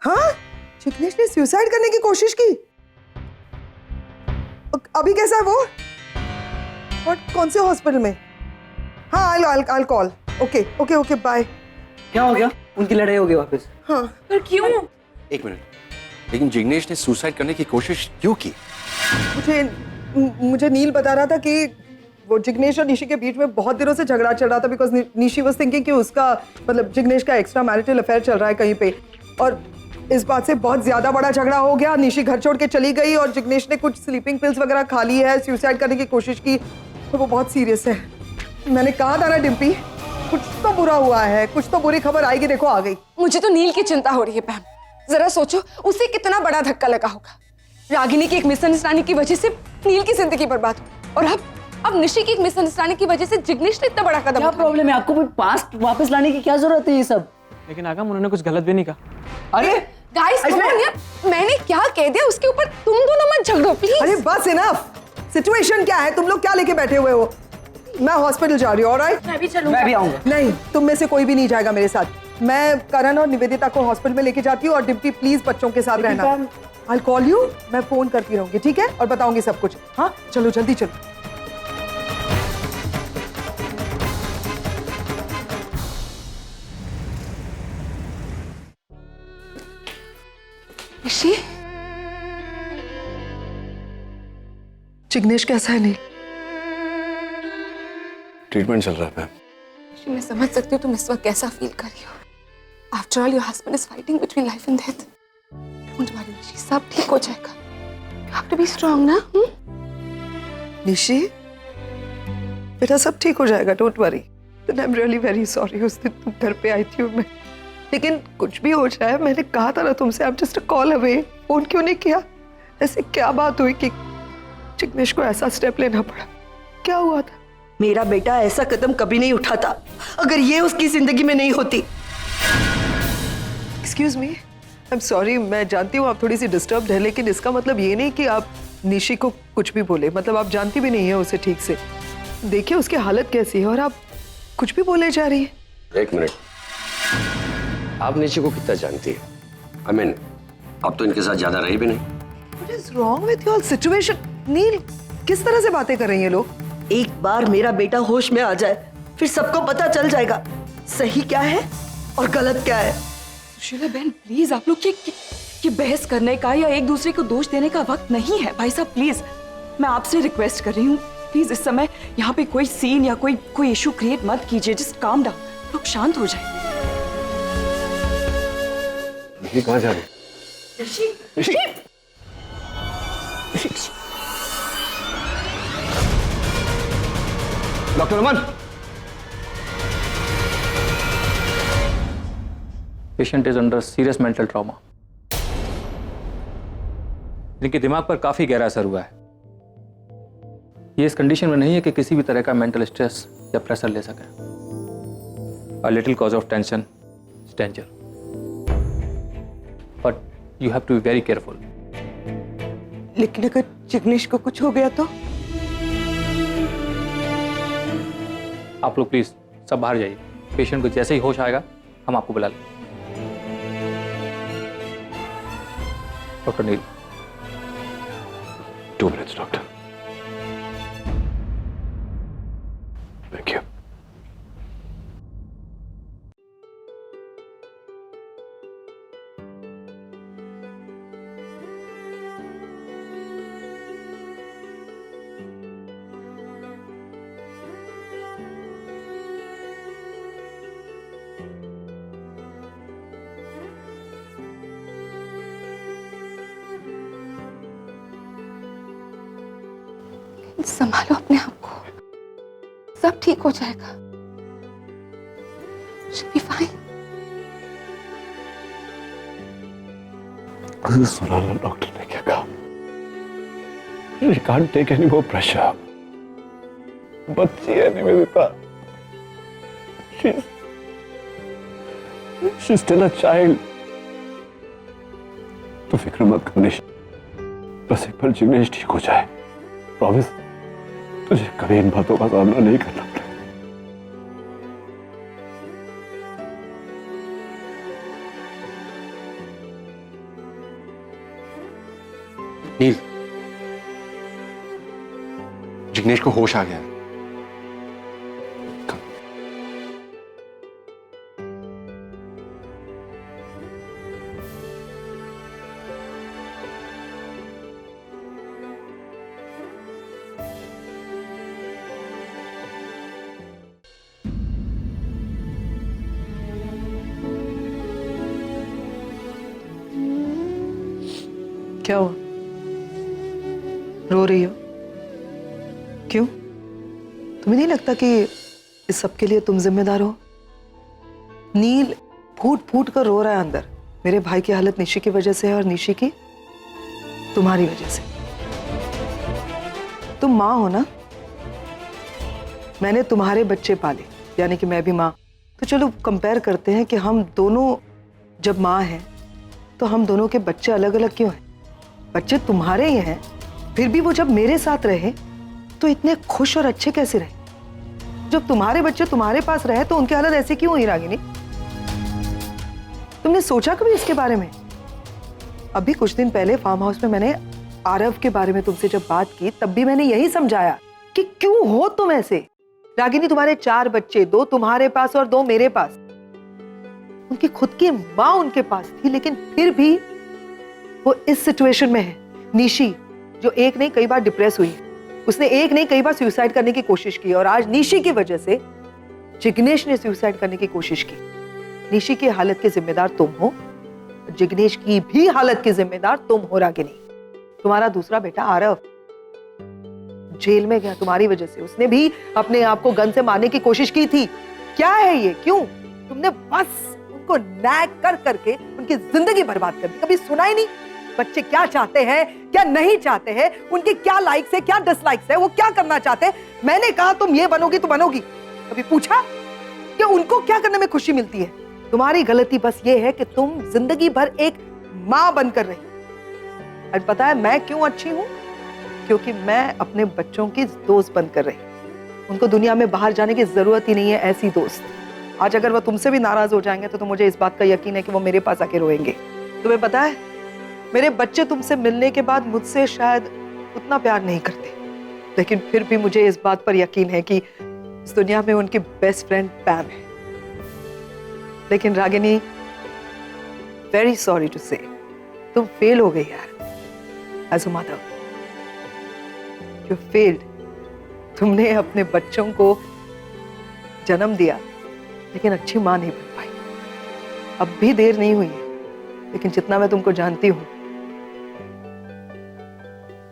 हाँ, जिग्नेश ने सुसाइड करने की कोशिश की। अभी कैसा है वो? और कौन से हॉस्पिटल में? हाँ, I'll कॉल। Okay bye. क्या हो गया? उनकी लड़ाई हो गई वापस? हाँ। पर क्यों? एक मिनट, लेकिन जिग्नेश ने सुसाइड करने की कोशिश क्यों की? मुझे नील बता रहा था कि वो जिग्नेश और निशी के बीच में बहुत दिनों से झगड़ा चल रहा था, बिकॉज निशी वाज थिंकिंग कि उसका मतलब जिग्नेश का एक्स्ट्रा मैरिटल अफेयर चल रहा है कहीं पे, और इस बात से बहुत ज्यादा बड़ा झगड़ा हो गया। निशी घर छोड़ के चली गई और जिग्नेश ने कुछ स्लीपिंग पिल्स वगैरह खा ली है, सुसाइड करने की कोशिश की, तो वो बहुत सीरियस है। मैंने कहा था ना डिम्पी, कुछ तो बुरा हुआ है, कुछ तो बुरी खबर आएगी। देखो आ गई। मुझे तो नील की चिंता हो रही है पैम। जरा सोचो उसे कितना बड़ा धक्का लगा होगा। रागिनी की एक मिसअंडरस्टैंडिंग की वजह से नील की जिंदगी बर्बाद हुई, और अब निशी की एक मिसअंडरस्टैंडिंग की वजह से जिग्नेश ने इतना बड़ा कदम क्या प्रॉब्लम है? आपको कोई पास्ट वापस लाने की क्या जरूरत है? ये सब लेकिन आगम उन्होंने कुछ गलत भी नहीं कहा। अरे गाइस मैंने क्या कह दिया उसके ऊपर तुम दोनों मत झगड़ो प्लीज। अरे बस इनफ। सिचुएशन क्या है? तुम लोग क्या लेके बैठे हुए हो? मैं हॉस्पिटल जा रही हूँ। ऑलराइट, मैं भी चलूंगा। मैं भी आऊंगा। नहीं, तुम में से कोई भी नहीं जाएगा मेरे साथ। मैं करण और निवेदिता को हॉस्पिटल में लेके जाती हूँ, और डिम्पी प्लीज बच्चों के साथ रहना। I'll call you, मैं फोन करती रहूंगी, ठीक है? और बताऊंगी सब कुछ। हाँ चलो जल्दी चलो। निशी, जिग्नेश कैसा है? नील ट्रीटमेंट चल रहा है। मैं समझ सकती हूँ तुम इस वक्त कैसा फील कर रही हो। After all your husband is fighting between life and death. Don't worry Nishi, सब ठीक हो जाएगा। You have to be strong ना। निशी बेटा, सब ठीक हो जाएगा, don't worry. I am really very sorry उस दिन तुम घर पे आई थी मैं, लेकिन कुछ भी हो जाए, मैंने कहा था ना तुमसे, आप just a call away. Phone क्यों नहीं किया? ऐसे क्या बात हुई कि जिग्नेश को ऐसा स्टेप लेना पड़ा? क्या हुआ था? मेरा बेटा ऐसा कदम कभी नहीं उठाता अगर ये उसकी जिंदगी में नहीं होती। Excuse me, I am sorry, मैं जानती हूँ आप थोड़ी सी डिस्टर्ब्ड है, लेकिन इसका मतलब ये नहीं कि आप निशी को कुछ भी बोले। मतलब आप जानती भी नहीं है उसे ठीक से। देखिए उसकी हालत कैसी है और आप कुछ भी बोले जा रही है। एक मिनट, आप निशी को कितना जानती है? आई मीन, अब तो इनके साथ ज्यादा रही भी नहीं। What is wrong with your situation? नील, किस तरह से बातें कर रही हैं लोग? एक बार मेरा बेटा होश में आ जाए फिर सबको पता चल जाएगा सही क्या है और गलत क्या है। सुशीला बहन प्लीज, आप लोग ये बहस करने का या एक दूसरे को दोष देने का वक्त नहीं है। भाई साहब प्लीज, मैं आपसे रिक्वेस्ट कर रही हूँ, प्लीज इस समय यहाँ पे कोई सीन या कोई इशू क्रिएट मत कीजिए। जस्ट काम डाउन, लोग शांत हो जाए। निशी कहाँ जा रही? Doctor Aman, patient is under serious mental trauma. इनके दिमाग पर काफी गहरा असर हुआ है। ये इस कंडीशन में नहीं है कि किसी भी तरह का मेंटल स्ट्रेस या प्रेशर ले सके। A little cause of tension is danger, but you have to be very careful. लेकिन अगर जिग्नेश को कुछ हो गया तो? आप लोग प्लीज सब बाहर जाइए। पेशेंट को जैसे ही होश आएगा हम आपको बुला लेंगे। Doctor Neel. 2 minutes, doctor. Thank you. संभालो अपने आप को, सब ठीक हो जाएगा। She'll be fine. सुना ना डॉक्टर ने क्या कहा? She can't take any more pressure. बच्ची है Nivedita. She's still a child. तो फिक्र मत कर निशी, बस एक बार जिग्नेश ठीक हो जाए, प्रॉमिस तुझे कभी इन बातों का सामना नहीं करना पड़ेगा। नील, जिग्नेश को होश आ गया है। क्या हुआ? रो रही हो? क्यों? तुम्हें नहीं लगता कि इस सब के लिए तुम जिम्मेदार हो? नील फूट फूट कर रो रहा है अंदर। मेरे भाई की हालत निशी की वजह से है और निशी की तुम्हारी वजह से। तुम माँ हो ना? मैंने तुम्हारे बच्चे पाले, यानी कि मैं भी माँ। तो चलो कंपेयर करते हैं कि हम दोनों जब माँ हैं तो हम दोनों के बच्चे अलग अलग क्यों हैं? बच्चे तुम्हारे ही हैं, फिर भी वो जब मेरे साथ रहे तो इतने खुश और अच्छे कैसे रहे? जब तुम्हारे बच्चे तुम्हारे पास रहे तो उनकी हालत ऐसी क्यों हुई रागिनी? तुमने सोचा कभी इसके बारे में? अभी कुछ दिन पहले फार्म हाउस में मैंने आरव के बारे में तुमसे जब बात की तब भी मैंने यही समझाया कि क्यों हो तुम ऐसे। रागिनी, तुम्हारे 4 बच्चे, 2 तुम्हारे पास और 2 मेरे पास। उनकी खुद की माँ उनके पास थी, लेकिन फिर भी वो इस सिचुएशन में है। निशी जो एक नहीं कई बार डिप्रेस हुई, उसने एक नहीं कई बार सुसाइड करने की कोशिश की, और आज निशी की वजह से जिग्नेश ने सुसाइड करने की कोशिश की। निशी की हालत के जिम्मेदार तुम हो, जिग्नेश की भी हालत के जिम्मेदार तुम हो रागिनी। तुम्हारा दूसरा बेटा आरव जेल में गया तुम्हारी वजह से। उसने भी अपने आप को गन से मारने की कोशिश की थी। क्या है ये? क्यों? तुमने बस उनको नैग कर करके उनकी जिंदगी बर्बाद कर दी। कभी सुना ही नहीं बच्चे क्या चाहते हैं, क्या नहीं चाहते हैं, उनकी क्या लाइक्स है, क्या डिसलाइक्स है, वो क्या करना चाहते हैं। मैंने कहा तुम ये बनोगी तो बनोगी। कभी पूछा कि उनको क्या करने में खुशी मिलती है? तुम्हारी गलती बस ये है कि तुम जिंदगी भर एक माँ बनकर रही। और पता है मैं क्यों अच्छी हूं? क्योंकि मैं अपने बच्चों की दोस्त बनकर रही। उनको दुनिया में बाहर जाने की जरूरत ही नहीं है ऐसी दोस्त। आज अगर वो तुमसे भी नाराज हो जाएंगे तो मुझे इस बात का यकीन है कि वो मेरे पास आके रोएंगे। तुम्हें पता है मेरे बच्चे तुमसे मिलने के बाद मुझसे शायद उतना प्यार नहीं करते, लेकिन फिर भी मुझे इस बात पर यकीन है कि इस दुनिया में उनकी बेस्ट फ्रेंड पैम है। लेकिन रागिनी, वेरी सॉरी टू से, तुम फेल हो गई यार as a mother. You failed. तुमने अपने बच्चों को जन्म दिया लेकिन अच्छी मां नहीं बन पाई। अब भी देर नहीं हुई है, लेकिन जितना मैं तुमको जानती हूं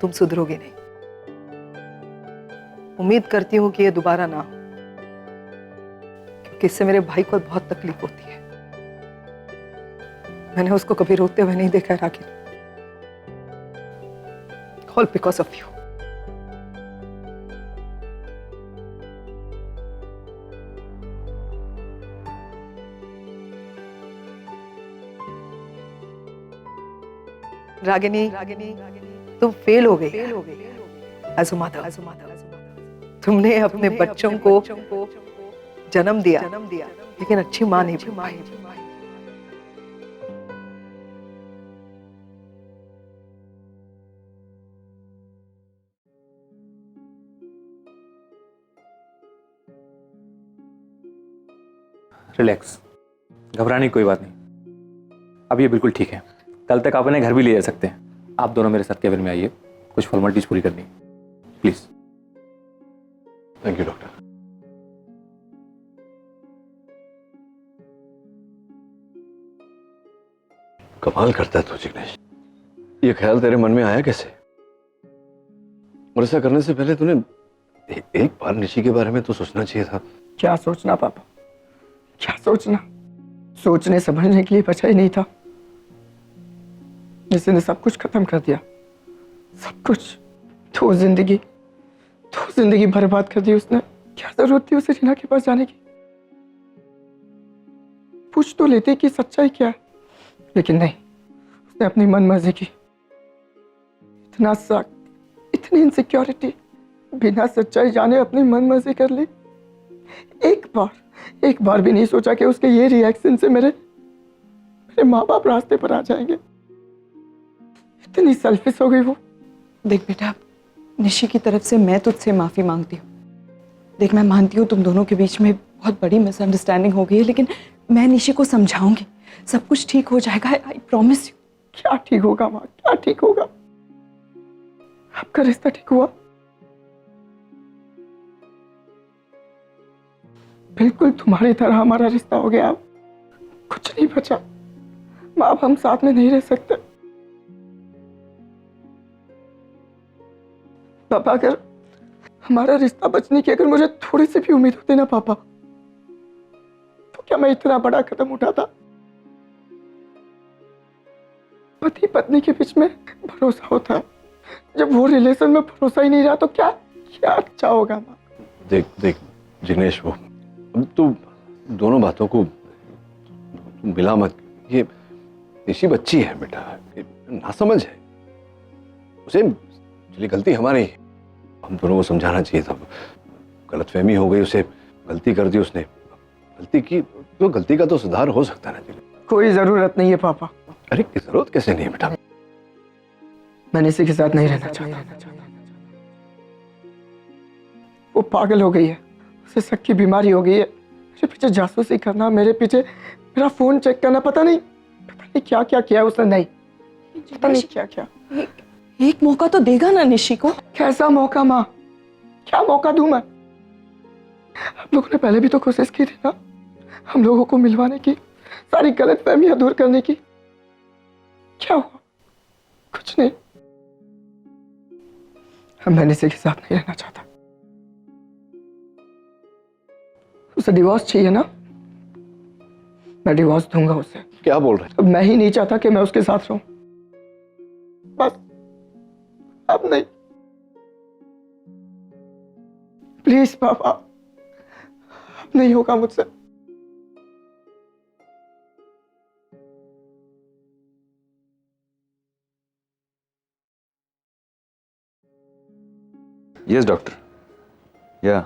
तुम सुधरोगे नहीं। उम्मीद करती हूं कि ये दोबारा ना हो, क्योंकि इससे मेरे भाई को बहुत तकलीफ होती है। मैंने उसको कभी रोते हुए नहीं देखा Ragini. All because of you. Ragini, तुम फेल हो गई एज अ मदर। तुमने अपने बच्चों को जन्म दिया लेकिन अच्छी मां नहीं बन पाई। रिलैक्स, घबराने की कोई बात नहीं। अब ये बिल्कुल ठीक है। कल तक आप इन्हें घर भी ले जा सकते हैं। आप दोनों मेरे साथ केबिन में आइए, कुछ फॉर्मेलिटीज पूरी करनी है, प्लीज। Thank you doctor. कमाल करता है तू जिग्नेश। ये ख्याल तेरे मन में आया कैसे? और ऐसा करने से पहले तूने एक बार निशी के बारे में तो सोचना चाहिए था। क्या सोचना पापा, क्या सोचना? सोचने समझने के लिए बचा ही नहीं था। इसने सब कुछ खत्म कर दिया, सब कुछ। तो जिंदगी बर्बाद कर दी उसने। क्या जरूरत थी उसे रीना के पास जाने की? पूछ तो लेते कि सच्चाई क्या है, लेकिन नहीं, उसने अपनी मन मर्जी की। इतना शक, इतनी इनसिक्योरिटी, बिना सच्चाई जाने अपनी मन मर्जी कर ली। एक बार भी नहीं सोचा कि उसके ये रिएक्शन से मेरे माँ बाप रास्ते पर आ जाएंगे। इतनी सेल्फिश हो गई वो, देख बेटा, निशी की तरफ से मैं तुझसे माफी मांगती हूँ। देख, मैं मानती हूँ तुम दोनों के बीच में बहुत बड़ी मिसअंडरस्टैंडिंग हो गई है, लेकिन मैं निशी को समझाऊंगी, सब कुछ ठीक हो जाएगा। I promise you. क्या ठीक होगा माँ, क्या ठीक होगा? आपका रिश्ता ठीक हुआ? बिल्कुल तुम्हारी तरह हमारा रिश्ता हो गया। अब कुछ नहीं बचा माँ, अब हम साथ में नहीं रह सकते। पापा, अगर हमारा रिश्ता बचने की अगर मुझे थोड़ी सी भी उम्मीद होती ना पापा, तो क्या मैं इतना बड़ा कदम उठाता? पति पत्नी के बीच में भरोसा होता है, जब वो रिलेशन में भरोसा ही नहीं रहा तो क्या क्या अच्छा होगा माँ? देख देख जिग्नेश, वो अब तू दोनों बातों को मिला मत। ये निशी बच्ची है बेटा, नासमझ है, उसे चली गलती हमारी, हम दोनों को समझाना चाहिए था। गलतफहमी हो गई, उसे गलती कर दी उसने, गलती की तो गलती का तो सुधार हो सकता है ना। कोई जरूरत नहीं है पापा। अरे जरूरत कैसे नहीं है बेटा? मैं निशी के साथ नहीं रहना चाहता। वो पागल हो गई है, उसे शक की बीमारी हो गई है। मेरे पीछे जासूसी करना, मेरे पीछे मेरा फोन चेक करना, पता नहीं क्या क्या किया उसने। नहीं, पता नहीं क्या क्या। एक मौका तो देगा ना निशी को? कैसा मौका माँ, क्या मौका दूं मैं? हम लोगों ने पहले भी तो कोशिश की थी ना, हम लोगों को मिलवाने की, सारी गलतफहमियां दूर करने की। क्या हुआ? कुछ नहीं। मैं निशी के साथ नहीं रहना चाहता। उसे डिवोर्स चाहिए ना, मैं डिवोर्स दूंगा उसे। क्या बोल रहे हैं? अब मैं ही नहीं चाहता कि मैं उसके साथ रहूं, बस अब नहीं। प्लीज पापा, अब नहीं होगा मुझसे। Yes doctor. या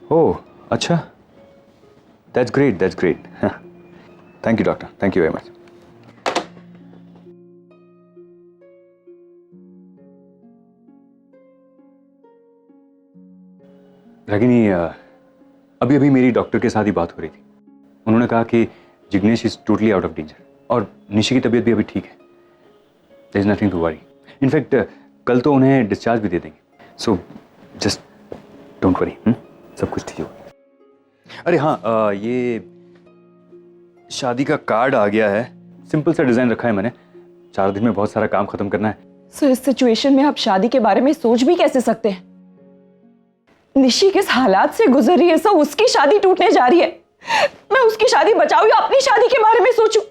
ओह अच्छा, that's great, that's great. Thank you doctor, thank you very much. Ragini, अभी अभी मेरी डॉक्टर के साथ ही बात हो रही थी। उन्होंने कहा कि Jignesh is totally out of danger और निशी की तबीयत भी अभी ठीक है। There is nothing to worry. In fact कल तो उन्हें डिस्चार्ज भी दे देंगे। सो जस्ट डोंट वरी, सब कुछ ठीक होगा। अरे हाँ, ये शादी का कार्ड आ गया है। सिंपल सा डिजाइन रखा है मैंने। 4 दिन में बहुत सारा काम खत्म करना है। सो इस सिचुएशन में आप शादी के बारे में सोच भी कैसे सकते हैं? निशी किस हालात से गुजर रही है, सो उसकी शादी टूटने जा रही है। मैं उसकी शादी बचाऊं या अपनी शादी के बारे में सोचूं?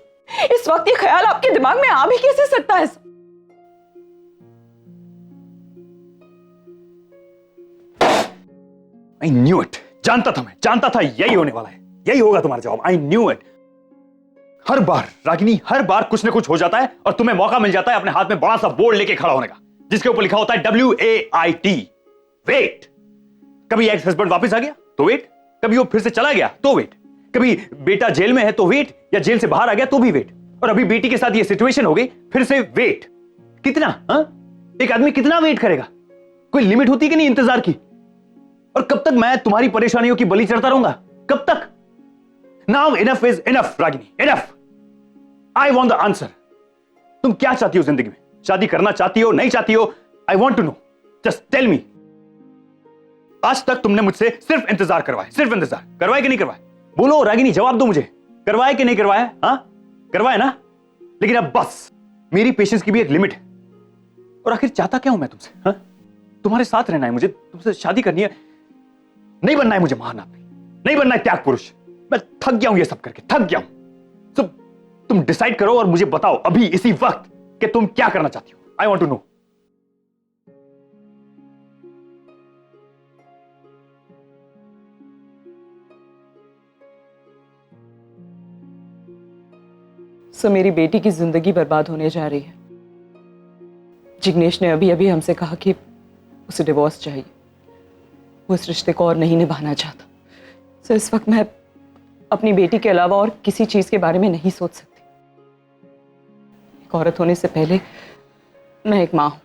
इस वक्त ये ख्याल आपके दिमाग में आ भी कैसे सकता है? I knew it. जानता था, मैं जानता था यही होने वाला है, यही होगा तुम्हारा जवाब। I knew it. हर बार रागिनी, हर बार कुछ ना कुछ हो जाता है और तुम्हें मौका मिल जाता है अपने हाथ में बड़ा सा बोर्ड लेके खड़ा होने का, जिसके ऊपर लिखा होता है WAIT, वेट। कभी एक्स हस्बैंड वापस आ गया तो वेट, कभी वो फिर से चला गया तो वेट, कभी बेटा जेल में है तो वेट, या जेल से बाहर आ गया तो भी वेट, और अभी बेटी के साथ ये सिचुएशन हो गई, फिर से वेट। कितना? एक आदमी कितना वेट करेगा? कोई लिमिट होती है कि नहीं इंतजार की? और कब तक मैं तुम्हारी परेशानियों की बलि चढ़ता रहूंगा? कब तक? Now enough is enough Ragini, enough. I want the answer. तुम क्या चाहती हो जिंदगी में? शादी करना चाहती हो, नहीं चाहती हो? I want to know, just tell me. आज तक तुमने मुझसे सिर्फ इंतजार करवाया, सिर्फ इंतजार करवाया कि नहीं करवाया? बोलो रागिनी, जवाब दो मुझे, करवाया कि नहीं करवाया? करवाया ना? लेकिन अब बस, मेरी पेशेंस की भी एक लिमिट है। और आखिर चाहता क्या हूं मैं तुमसे? तुम्हारे साथ रहना है मुझे, तुमसे शादी करनी है, नहीं बनना है मुझे महान आदमी, नहीं बनना है त्याग पुरुष। मैं थक गया हूं ये सब करके, थक गया हूं। तो तुम डिसाइड करो और मुझे बताओ अभी इसी वक्त कि तुम क्या करना चाहती हो। I want to know. So मेरी बेटी की जिंदगी बर्बाद होने जा रही है। जिग्नेश ने अभी अभी हमसे कहा कि उसे डिवोर्स चाहिए, वो इस रिश्ते को और नहीं निभाना चाहता। सो इस वक्त मैं अपनी बेटी के अलावा और किसी चीज के बारे में नहीं सोच सकती। एक औरत होने से पहले मैं एक माँ हूँ,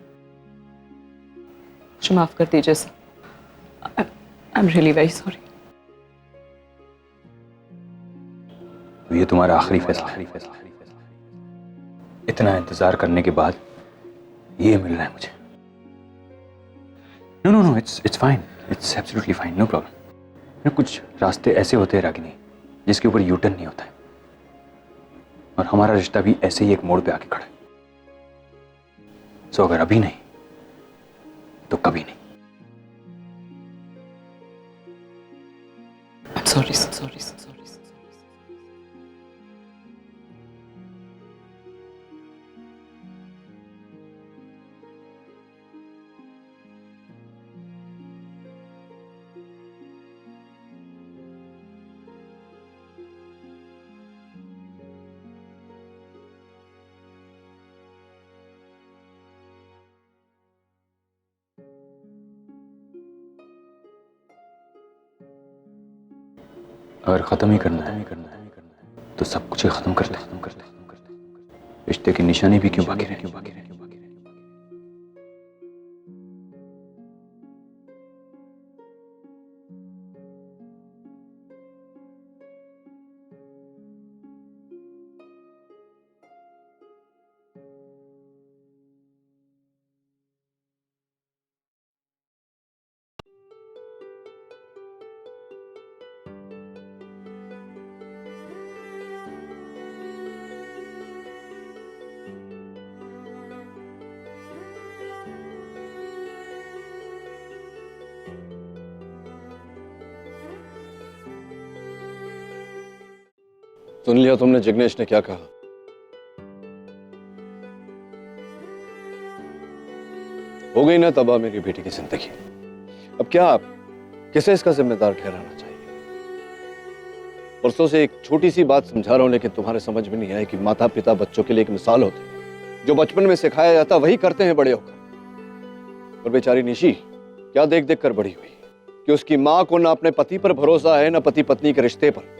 मुझे माफ कर दीजिए sir. I am really very sorry. ये तुम्हारा आखिरी फैसला। इतना इंतजार करने के बाद ये मिल रहा है मुझे। No no no, it's fine, it's absolutely fine, no problem. कुछ रास्ते ऐसे होते हैं रागिनी जिसके ऊपर यूटर्न नहीं होता है, और हमारा रिश्ता भी ऐसे ही एक मोड़ पे आके खड़ा है। सो अगर अभी नहीं तो कभी नहीं। Sorry sorry sorry. अगर खत्म ही करना है तो सब कुछ ही खत्म कर ले। रिश्ते की निशानी भी क्यों बाकी रहे? सुन लिया तुमने जिग्नेश ने क्या कहा? हो गई ना तबाह मेरी बेटी की जिंदगी। अब क्या किसे इसका जिम्मेदार ठहराना चाहिए? परसों से एक छोटी सी बात समझा रहा हूं, लेकिन तुम्हारे समझ में नहीं आया कि माता पिता बच्चों के लिए एक मिसाल होते हैं। जो बचपन में सिखाया जाता वही करते हैं बड़े होकर। और बेचारी निशी क्या देख देख कर बड़ी हुई कि उसकी मां को ना अपने पति पर भरोसा है, ना पति पत्नी के रिश्ते पर।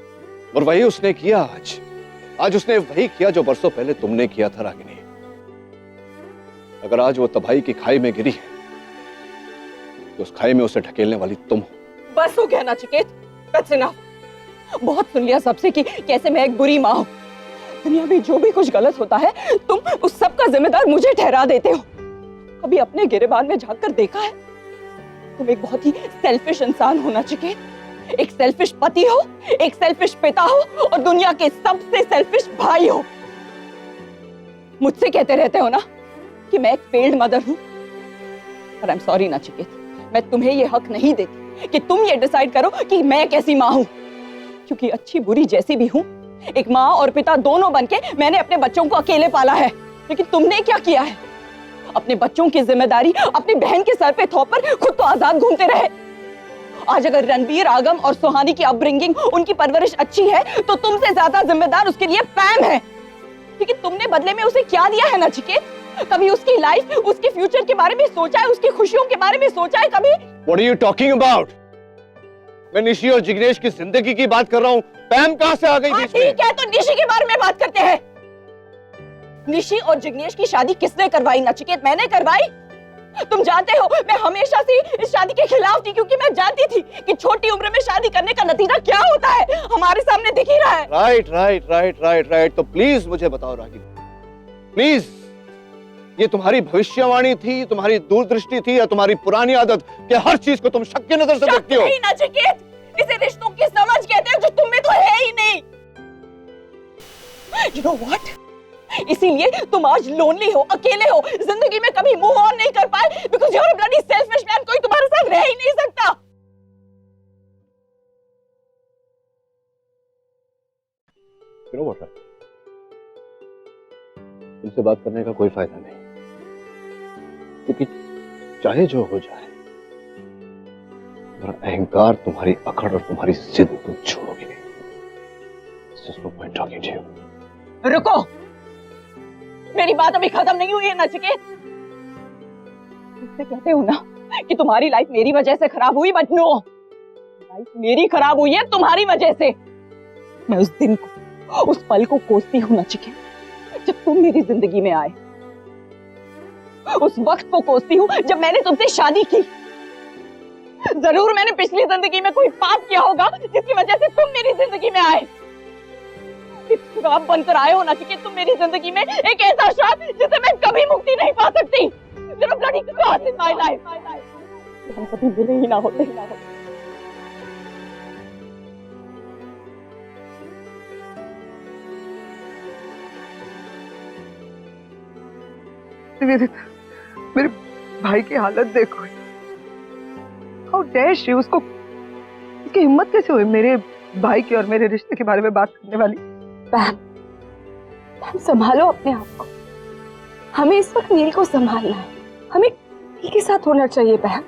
और वही उसने किया आज उसने वही किया जो बरसों पहले तुमने किया था रागिनी। अगर आज वो तबाही की खाई में गिरी है तो उस खाई में उसे ढकेलने वाली तुम हो। बस हो गया नचिकेत, that's enough। बहुत सुन लिया सबसे कि कैसे मैं एक बुरी माँ हूँ। दुनिया में जो भी कुछ गलत होता है तुम उस सब का जिम्मेदार मुझे ठहरा देते हो। कभी अपने गिरेबान में झांक कर देखा है? तुम एक बहुत ही सेल्फिश इंसान हो नचिकेत। एक सेल्फिश पति हो, एक सेल्फिश पिता हो, और दुनिया के सबसे सेल्फिश भाई हो। मुझसे कहते रहते हो ना कि मैं एक फेल्ड मदर हूं, पर आई एम सॉरी नचिकेत, मैं तुम्हें ये हक नहीं देती कि तुम ये डिसाइड करो कि मैं कैसी माँ हूं। क्योंकि अच्छी बुरी जैसी भी हूं, एक माँ और पिता दोनों बनके मैंने अपने बच्चों को अकेले पाला है। लेकिन तुमने क्या किया है? अपने बच्चों की जिम्मेदारी अपनी बहन के सर पे थोपकर खुद तो आजाद घूमते रहे। आज अगर रणबीर, आगम और सुहानी की अपब्रिंगिंग, उनकी परवरिश अच्छी है तो तुमसे ज्यादा जिम्मेदार उसके लिए पैम है। लेकिन तुमने बदले में उसे क्या दिया है नचिकेत? कभी उसकी लाइफ, उसके फ्यूचर के बारे में सोचा है? उसकी खुशियों के बारे में सोचा है कभी? What are you talking about? मैं निशी और जिग्नेश की जिंदगी की बात कर रहा हूँ। पैम कहाँ से आ गई बीच में? ठीक है, तो निशी के बारे में बात करते हैं। निशी और जिग्नेश की शादी किसने करवाई नचिकेत? मैंने करवाई। तुम जानते हो मैं हमेशा से इस शादी के खिलाफ थी, क्योंकि मैं जानती थी कि छोटी उम्र में शादी करने का नतीजा क्या होता है, हमारे सामने दिख ही रहा है। राइट। तो प्लीज मुझे बताओ रागिनी, प्लीज, ये तुम्हारी भविष्यवाणी थी, तुम्हारी दूरदृष्टि थी, या तुम्हारी पुरानी आदत कि हर चीज को तुम शक की नजर से देखती हो? नहीं नचिकेत, इसे रिश्तों की समझ कहते हैं जो तुम में तो है ही नहीं। You know what? इसीलिए तुम आज लोनली हो, अकेले हो, जिंदगी में कभी मूव ऑन नहीं कर पाए, because you are a bloody selfish man. कोई तुम्हारे साथ रह ही नहीं सकता। You know what? तुमसे बात करने का कोई फायदा नहीं, क्योंकि चाहे जो हो जाए, तुम्हारा अहंकार, तुम्हारी अकड़ और तुम्हारी जिद तुम छोड़ोगे नहीं। There's just no point talking to you. रुको, मेरी बात अभी खत्म नहीं हुई है नचिकेत। तुमसे कहते हो ना कि तुम्हारी लाइफ मेरी वजह से खराब हुई, बट नो, लाइफ मेरी खराब हुई है तुम्हारी वजह से। मैं उस दिन को, उस पल को कोसती हूँ नचिकेत, जब तुम मेरी जिंदगी में आए। उस वक्त को कोसती हूँ जब मैंने तुमसे शादी की। जरूर मैंने पिछली जिंदगी में कोई पाप किया होगा जिसकी वजह से तुम मेरी जिंदगी में आए। इस श्राप बनकर आए हो ना कि तुम मेरी जिंदगी में एक ऐसा श्राप जिसे मैं कभी मुक्ति नहीं पा सकती। You're a bloody curse in my life. हम कभी मिले ही ना होते। निवेदिता, मेरे भाई की हालत देखो। हाउ डेयर शी, उसको उसकी हिम्मत कैसे हुई मेरे भाई की और मेरे रिश्ते के बारे में बात करने वाली। पैम संभालो अपने आप को। हमें इस वक्त नील को संभालना है। हमें नील के साथ होना चाहिए पैम।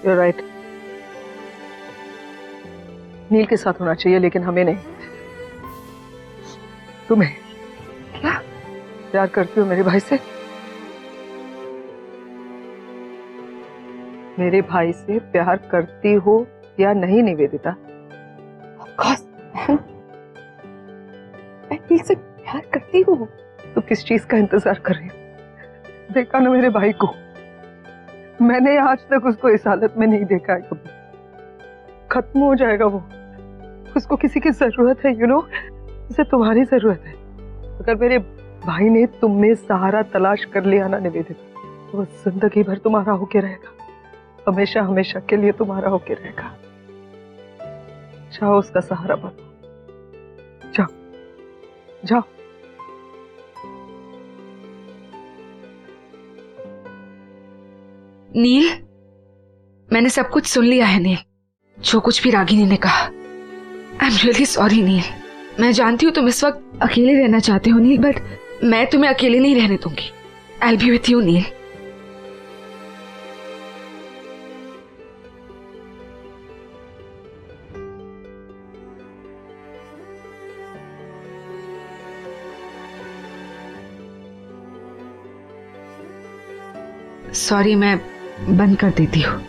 You're right. नील के साथ होना चाहिए, लेकिन हमें नहीं। तुम्हें क्या प्यार करती हो मेरे भाई से? मेरे भाई से प्यार करती हो या नहीं निवेदिता? Of course, मैं नील से प्यार करती हूँ। तो किस चीज का इंतजार कर रही हो? देखा ना मेरे भाई को, मैंने आज तक उसको इस हालत में नहीं देखा है कभी। खत्म हो जाएगा वो। उसको किसी की जरूरत है, यू नो, उसे तुम्हारी जरूरत है। अगर मेरे भाई ने तुम में सहारा तलाश कर लिया ना निवेदिता, तो वो जिंदगी भर तुम्हारा होके रहेगा। हमेशा हमेशा के लिए तुम्हारा होके रहेगा। जाओ, उसका सहारा बनो। जाओ जाओ। नील, मैंने सब कुछ सुन लिया है नील। जो कुछ भी रागिनी ने कहा। आई एम रियली सॉरी नील। मैं जानती हूँ तुम इस वक्त अकेले रहना चाहते हो नील, बट मैं तुम्हें अकेले नहीं रहने दूंगी। I will be with you Neel. Sorry, मैं बंद कर देती हूँ।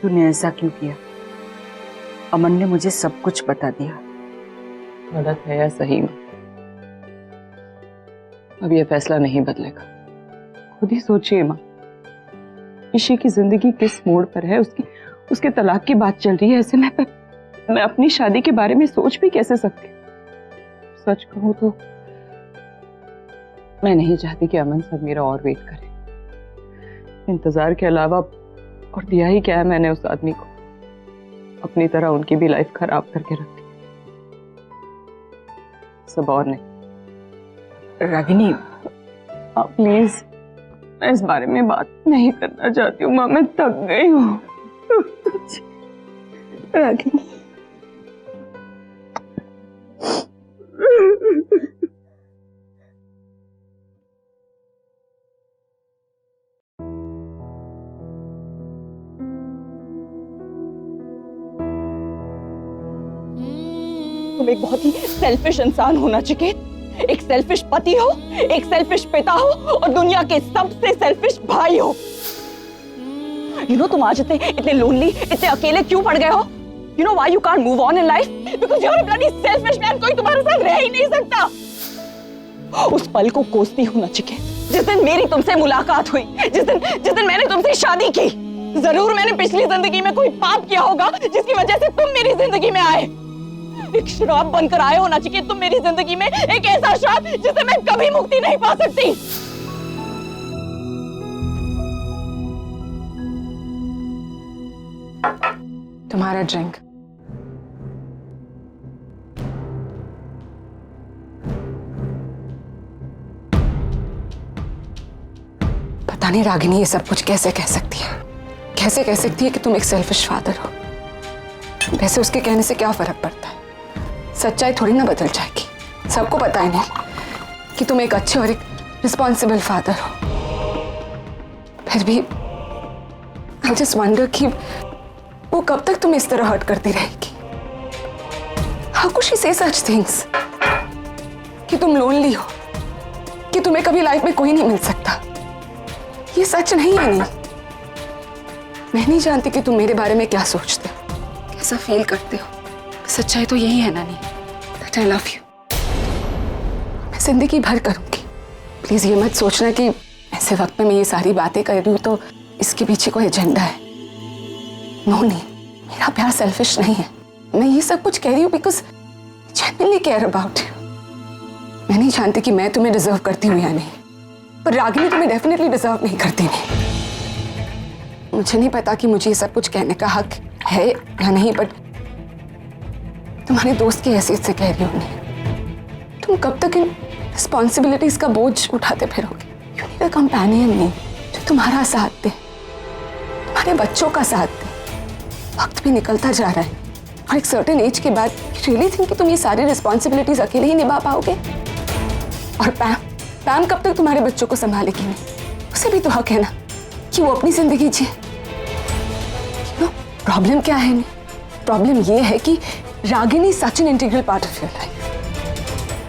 तूने ऐसा क्यों किया? अमन ने मुझे सब कुछ बता दिया। गलत है या सही में, अब यह फैसला नहीं बदलेगा। खुद ही सोचिए माँ, ईशी की जिंदगी किस मोड़ पर है। उसके तलाक की बात चल रही है। ऐसे में मैं अपनी शादी के बारे में सोच भी कैसे सकती। सच कहूं तो मैं नहीं चाहती कि अमन सब मेरा और वेट करे। इंतजार के अलावा और दिया ही क्या है मैंने उस आदमी को। अपनी तरह उनकी भी लाइफ खराब करके रख दी, सब और नहीं। रागिनी, आप प्लीज, मैं इस बारे में बात नहीं करना चाहती हूँ माँ, मैं थक गई हूँ। रागिनी, तुम एक बहुत ही सेल्फिश इंसान हो नचिकेत। एक सेल्फिश पति हो, एक सेल्फिश पिता हो और दुनिया के सबसे सेल्फिश भाई हो। यू नो, तुम आज इतने लोनली, इतने अकेले क्यों पड़ गए हो? You know why you can't move on in life? Because you are a bloody selfish man. कोई तुम्हारे साथ रह ही नहीं सकता। उस पल को कोसती हूँ नचिकेत, जिस दिन मेरी तुमसे मुलाकात हुई, जिस दिन मैंने तुमसे शादी की। जरूर मैंने पिछली जिंदगी में कोई पाप किया होगा जिसकी वजह से तुम मेरी जिंदगी में आए। एक श्राप बनकर आए हो नचिकेत तुम मेरी जिंदगी में। एक ऐसा श्राप जिसे मैं कभी मुक्ति नहीं पा सकती। तुम्हारा ड्रिंक। पता नहीं रागिनी ये सब कुछ कैसे कह सकती है। कैसे कह सकती है कि तुम एक सेल्फिश फादर हो। वैसे उसके कहने से क्या फर्क पड़ता है? सच्चाई थोड़ी ना बदल जाएगी। सबको पता है नहीं कि तुम एक अच्छे और एक रिस्पॉन्सिबल फादर हो। फिर भी आई जस्ट वंडर कि वो कब तक तुम्हें इस तरह हर्ट करती रहेगी। हाउ कुड शी से सच थिंग्स कि तुम लोनली हो, कि तुम्हें कभी लाइफ में कोई नहीं मिल सकता। ये सच नहीं है नील। मैं नहीं जानती कि तुम मेरे बारे में क्या सोचते हो, कैसा फील करते हो। सच्चाई तो यही है ना नील, दैट आई लव यू। मैं जिंदगी भर करूंगी। प्लीज ये मत सोचना कि ऐसे वक्त में मैं ये सारी बातें कर रही हूँ तो इसके पीछे कोई एजेंडा है। नो नहीं, मेरा प्यार सेल्फिश नहीं है। मैं ये सब कुछ कह रही हूँ because genuinely care about you. मैं नहीं जानती कि मैं तुम्हें डिजर्व करती हूँ या नहीं, पर रागिनी तुम्हें डेफिनेटली डिजर्व नहीं करती। नहीं, मुझे नहीं पता कि मुझे ये सब कुछ कहने का हक है या नहीं, बट तुम्हारे दोस्त की हैसियत से कह रही हूँ। नहीं, तुम कब तक इन रिस्पॉन्सिबिलिटीज का बोझ उठाते फिरोगे? यू नीड अ कंपेनियन नहीं जो तुम्हारा साथ दे, तुम्हारे बच्चों का साथ दे। वक्त भी निकलता जा रहा है और एक सर्टेन एज के बाद रियली थिंक कि तुम ये सारी रिस्पॉन्सिबिलिटीज अकेले ही निभा पाओगे? और पैम कब तक तुम्हारे बच्चों को संभालेगी? नहीं, उसे भी तो हक है ना कि वो अपनी जिंदगी जिए। प्रॉब्लम क्या है? नहीं, प्रॉब्लम ये है कि Ragini such an integral part of your life.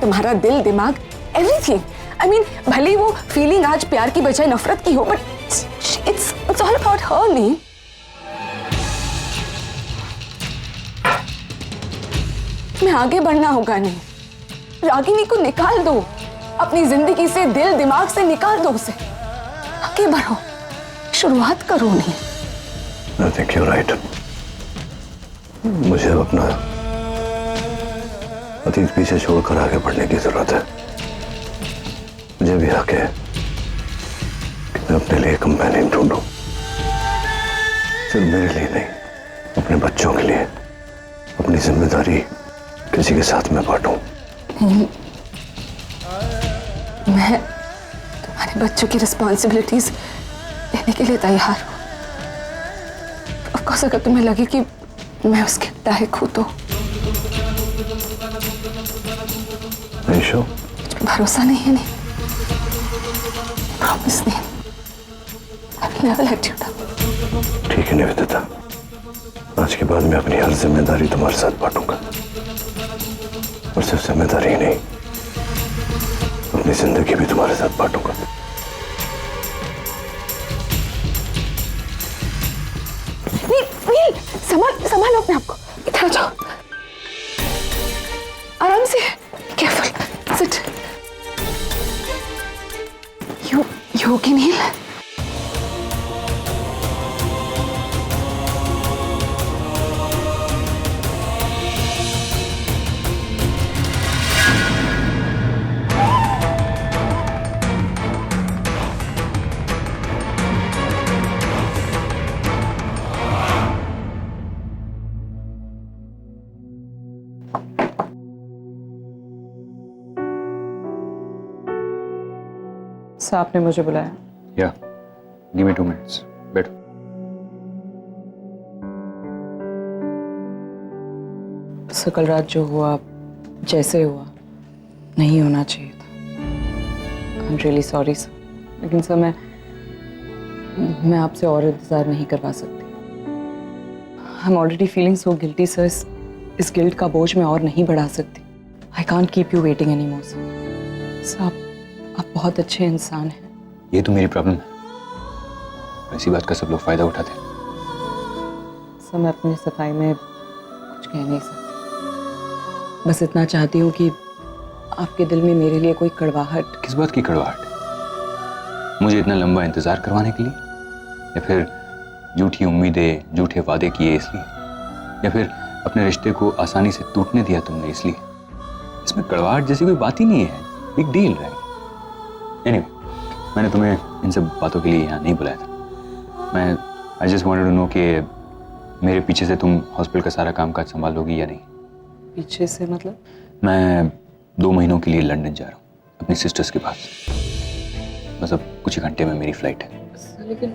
तुम्हारा दिल, दिमाग, एवरीथिंग। आई मीन, भले वो फीलिंग आज प्यार की बजाय नफरत की हो, but it's all about her. नहीं, मैं आगे बढ़ना होगा। नहीं, रागिनी को निकाल दो अपनी जिंदगी से, दिल दिमाग से निकाल दो उसे। आगे बढ़ो, शुरुआत करो। नहीं, I think you're right. मुझे अब अपना अतीत पीछे छोड़कर आगे बढ़ने की जरूरत है। मुझे भी हक है कि मैं अपने लिए कंपेनियन ढूंढूं, सिर्फ मेरे लिए नहीं, अपने बच्चों के लिए। अपनी जिम्मेदारी किसी के साथ में बांटूं। मैं तुम्हारे बच्चों की रिस्पॉन्सिबिलिटीज लेने के लिए तैयार हूँ। ऑफ कोर्स, अगर तुम्हें लगे कि मैं उसके लायक हूँ तो। आयशा, भरोसा नहीं है। नहीं, प्रॉमिस नहीं, I will never let you down। ठीक है निवेदिता, आज के बाद मैं अपनी हर जिम्मेदारी तुम्हारे साथ बांटूंगा। और सिर्फ जिम्मेदारी ही नहीं, अपनी जिंदगी भी तुम्हारे साथ बांटूंगा। नील, संभालो अपने आप को। इधर जाओ, आराम से, careful, sit. You okay Neel? Sir, आपने मुझे बुलाया? Yeah, give me 2 minutes। बैठो। सर, कल रात जो हुआ, जैसे हुआ, नहीं होना चाहिए था। आई एम रियली सॉरी सर, लेकिन सर मैं आपसे और इंतजार नहीं करवा सकती। I am already feeling so guilty sir. इस गिल्ट का बोझ मैं और नहीं बढ़ा सकती। I can't keep you waiting any more sir. आप बहुत अच्छे इंसान हैं। ये तो मेरी प्रॉब्लम है, ऐसी बात का सब लोग फायदा उठाते हैं। सर, मैं अपनी सफाई में कुछ कह नहीं सकती। बस इतना चाहती हूँ कि आपके दिल में मेरे लिए कोई कड़वाहट। किस बात की कड़वाहट? मुझे इतना लंबा इंतजार करवाने के लिए, या फिर झूठी उम्मीदें, झूठे वादे किए इसलिए, या फिर अपने रिश्ते को आसानी से टूटने दिया तुमने इसलिए? इसमें कड़वाहट जैसी कोई बात ही नहीं है। Big deal, right? एनीवे, मैंने तुम्हें इन सब बातों के लिए यहाँ नहीं बुलाया था। मैं I just wanted to know कि मेरे पीछे से तुम हॉस्पिटल का सारा कामकाज संभाल लोगी या नहीं। पीछे से मतलब? मैं 2 महीनों के लिए लंदन जा रहा हूँ, अपनी सिस्टर्स के पास। बस अब कुछ ही घंटे में मेरी फ्लाइट है। सर, लेकिन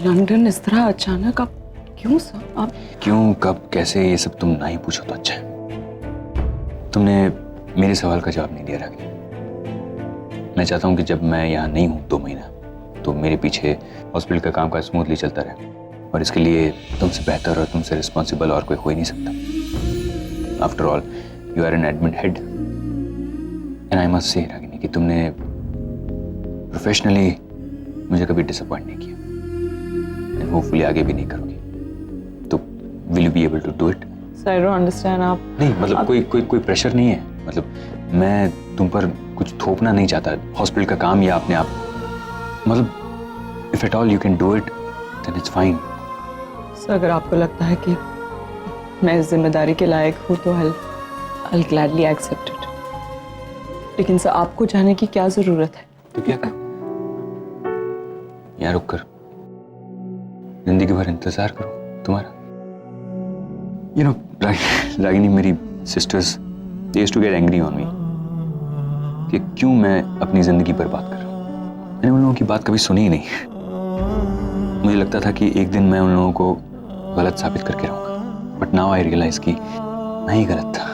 लंदन इस तरह अचानक आप क्यों सर? आप क्यों, कब, कैसे, ये सब तुम ना ही पूछो तो अच्छा है। तुमने मेरे सवाल का जवाब नहीं दिया रागिनी। मैं चाहता हूँ कि जब मैं यहाँ नहीं हूँ 2 महीना, तो मेरे पीछे हॉस्पिटल का काम काज स्मूथली चलता रहे, और इसके लिए तुमसे बेहतर और तुमसे रिस्पॉन्सिबल और कोई हो ही नहीं सकता। After all you are an admin head, and I must say Ragini कि तुमने प्रोफेशनली मुझे कभी डिसअपॉइंट नहीं किया, एंड होपफुली आगे भी नहीं करोगी। तो will you be able to do it? Sir I don't understand. आप नहीं मतलब कोई प्रेशर नहीं है, मतलब मैं तुम पर कुछ थोपना नहीं चाहता। हॉस्पिटल का काम या अपने आप, मतलब if at all you can do it then it's fine. Sir अगर आपको लगता है कि मैं इस जिम्मेदारी के लायक हूँ तो I'll gladly accept it। लेकिन सर आपको जाने की क्या जरूरत है? तो क्या करूं? यहाँ रुक कर जिंदगी भर इंतजार करूं तुम्हारा? यू नो रागिनी, मेरी sisters they used to get angry on me कि क्यों मैं अपनी जिंदगी बर्बाद कर रहा हूं। मैंने उन लोगों की बात कभी सुनी ही नहीं। मुझे लगता था कि एक दिन मैं उन लोगों को गलत साबित करके रहूंगा, बट नाउ आई रियलाइज कि मैं ही गलत था।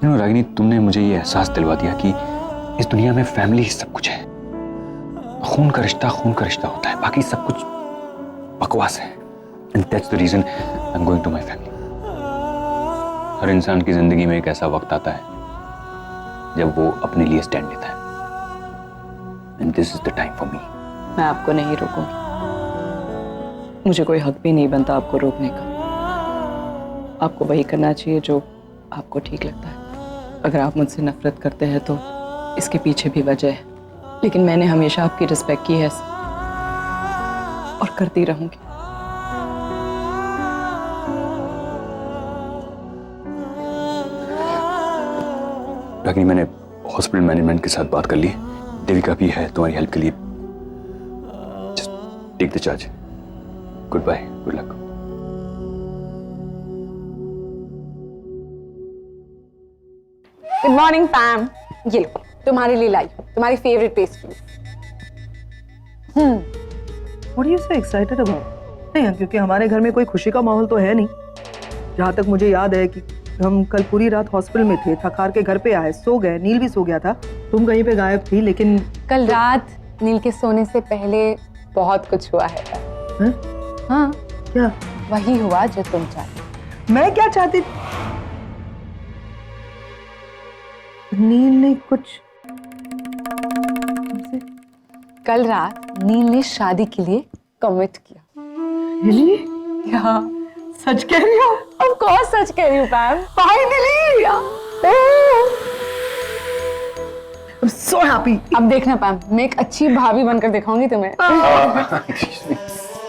यू नो रागिनी, तुमने मुझे ये एहसास दिलवा दिया कि इस दुनिया में फैमिली ही सब कुछ है। खून का रिश्ता होता है, बाकी सब कुछ बकवास है। And that's the reason I am going to my family. हर इंसान की जिंदगी में एक ऐसा वक्त आता है जब वो अपने लिए स्टैंड लेता है, and this is the time for me. मैं आपको नहीं रोकूंगी, मुझे कोई हक भी नहीं बनता आपको रोकने का। आपको वही करना चाहिए जो आपको ठीक लगता है। अगर आप मुझसे नफरत करते हैं तो इसके पीछे भी वजह है, लेकिन मैंने हमेशा आपकी रिस्पेक्ट की है और करती रहूंगी। रागिनी, मैंने हॉस्पिटल मैनेजमेंट के साथ बात कर ली। देविका भी है तुम्हारी हेल्प के लिए। Just take the charge. Good bye, good luck. Good morning Pam, ये लो तुम्हारे लिए लाई हूँ तुम्हारी favourite pastry. What are you so excited about? नहीं, क्योंकि हमारे घर में कोई खुशी का माहौल तो है नहीं। जहाँ तक मुझे याद है कि हम कल पूरी रात हॉस्पिटल में थे, थक हार के घर पे आए, सो गए, नील भी सो गया था, तुम कहीं पे गायब थी। लेकिन कल रात नील के सोने से पहले बहुत कुछ हुआ है। हाँ, क्या? वही हुआ जो तुम चाहते। मैं क्या चाहती? नील ने कुछ तुमसे? कल रात नील ने शादी के लिए कमिट किया। Really? हाँ, सच कह रही हो? of course सच कह रही हूँ पैम। Finally! I'm so happy. अब देखना पैम, मैं एक अच्छी भाभी बनकर दिखाऊंगी तुम्हें।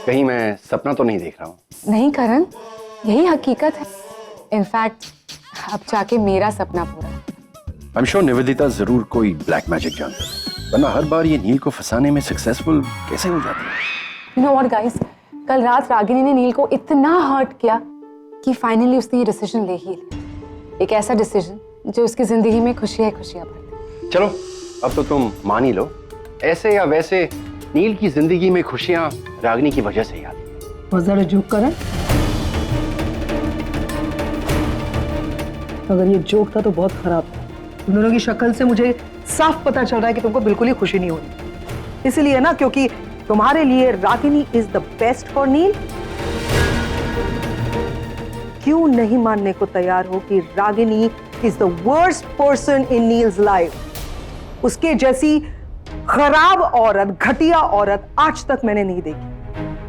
कहीं मैं सपना तो नहीं देख रहा हूँ? नहीं करण, यही हकीकत है। इनफैक्ट अब जाके मेरा सपना पूरा है। I'm sure निवेदिता जरूर कोई ब्लैक मैजिक जानता है, वरना हर बार ये नील को फंसाने में सक्सेसफुल कैसे हो जाती है? You know what guys, कल रात रागिनी ने नील को इतना हर्ट किया कि फाइनली उसने ये डिसीजन ले ही लिया। एक ऐसा डिसीजन जो उसकी जिंदगी में खुशियां भर दे। चलो अब तो तुम मान ही लो, ऐसे या वैसे नील की जिंदगी में खुशियां रागिनी की वजह से ही आती है। बहुत ज़्यादा जोक करें? अगर ये जोक था तो बहुत खराब था। तुम दोनों की शक्ल से मुझे साफ पता चल रहा है कि तुमको बिल्कुल ही खुशी नहीं होनी। इसीलिए ना, क्योंकि तुम्हारे लिए Ragini is the best for Neel. क्यों नहीं मानने को तैयार हो कि Ragini is the worst person in Neel's life? उसके जैसी खराब औरत, घटिया औरत आज तक मैंने नहीं देखी।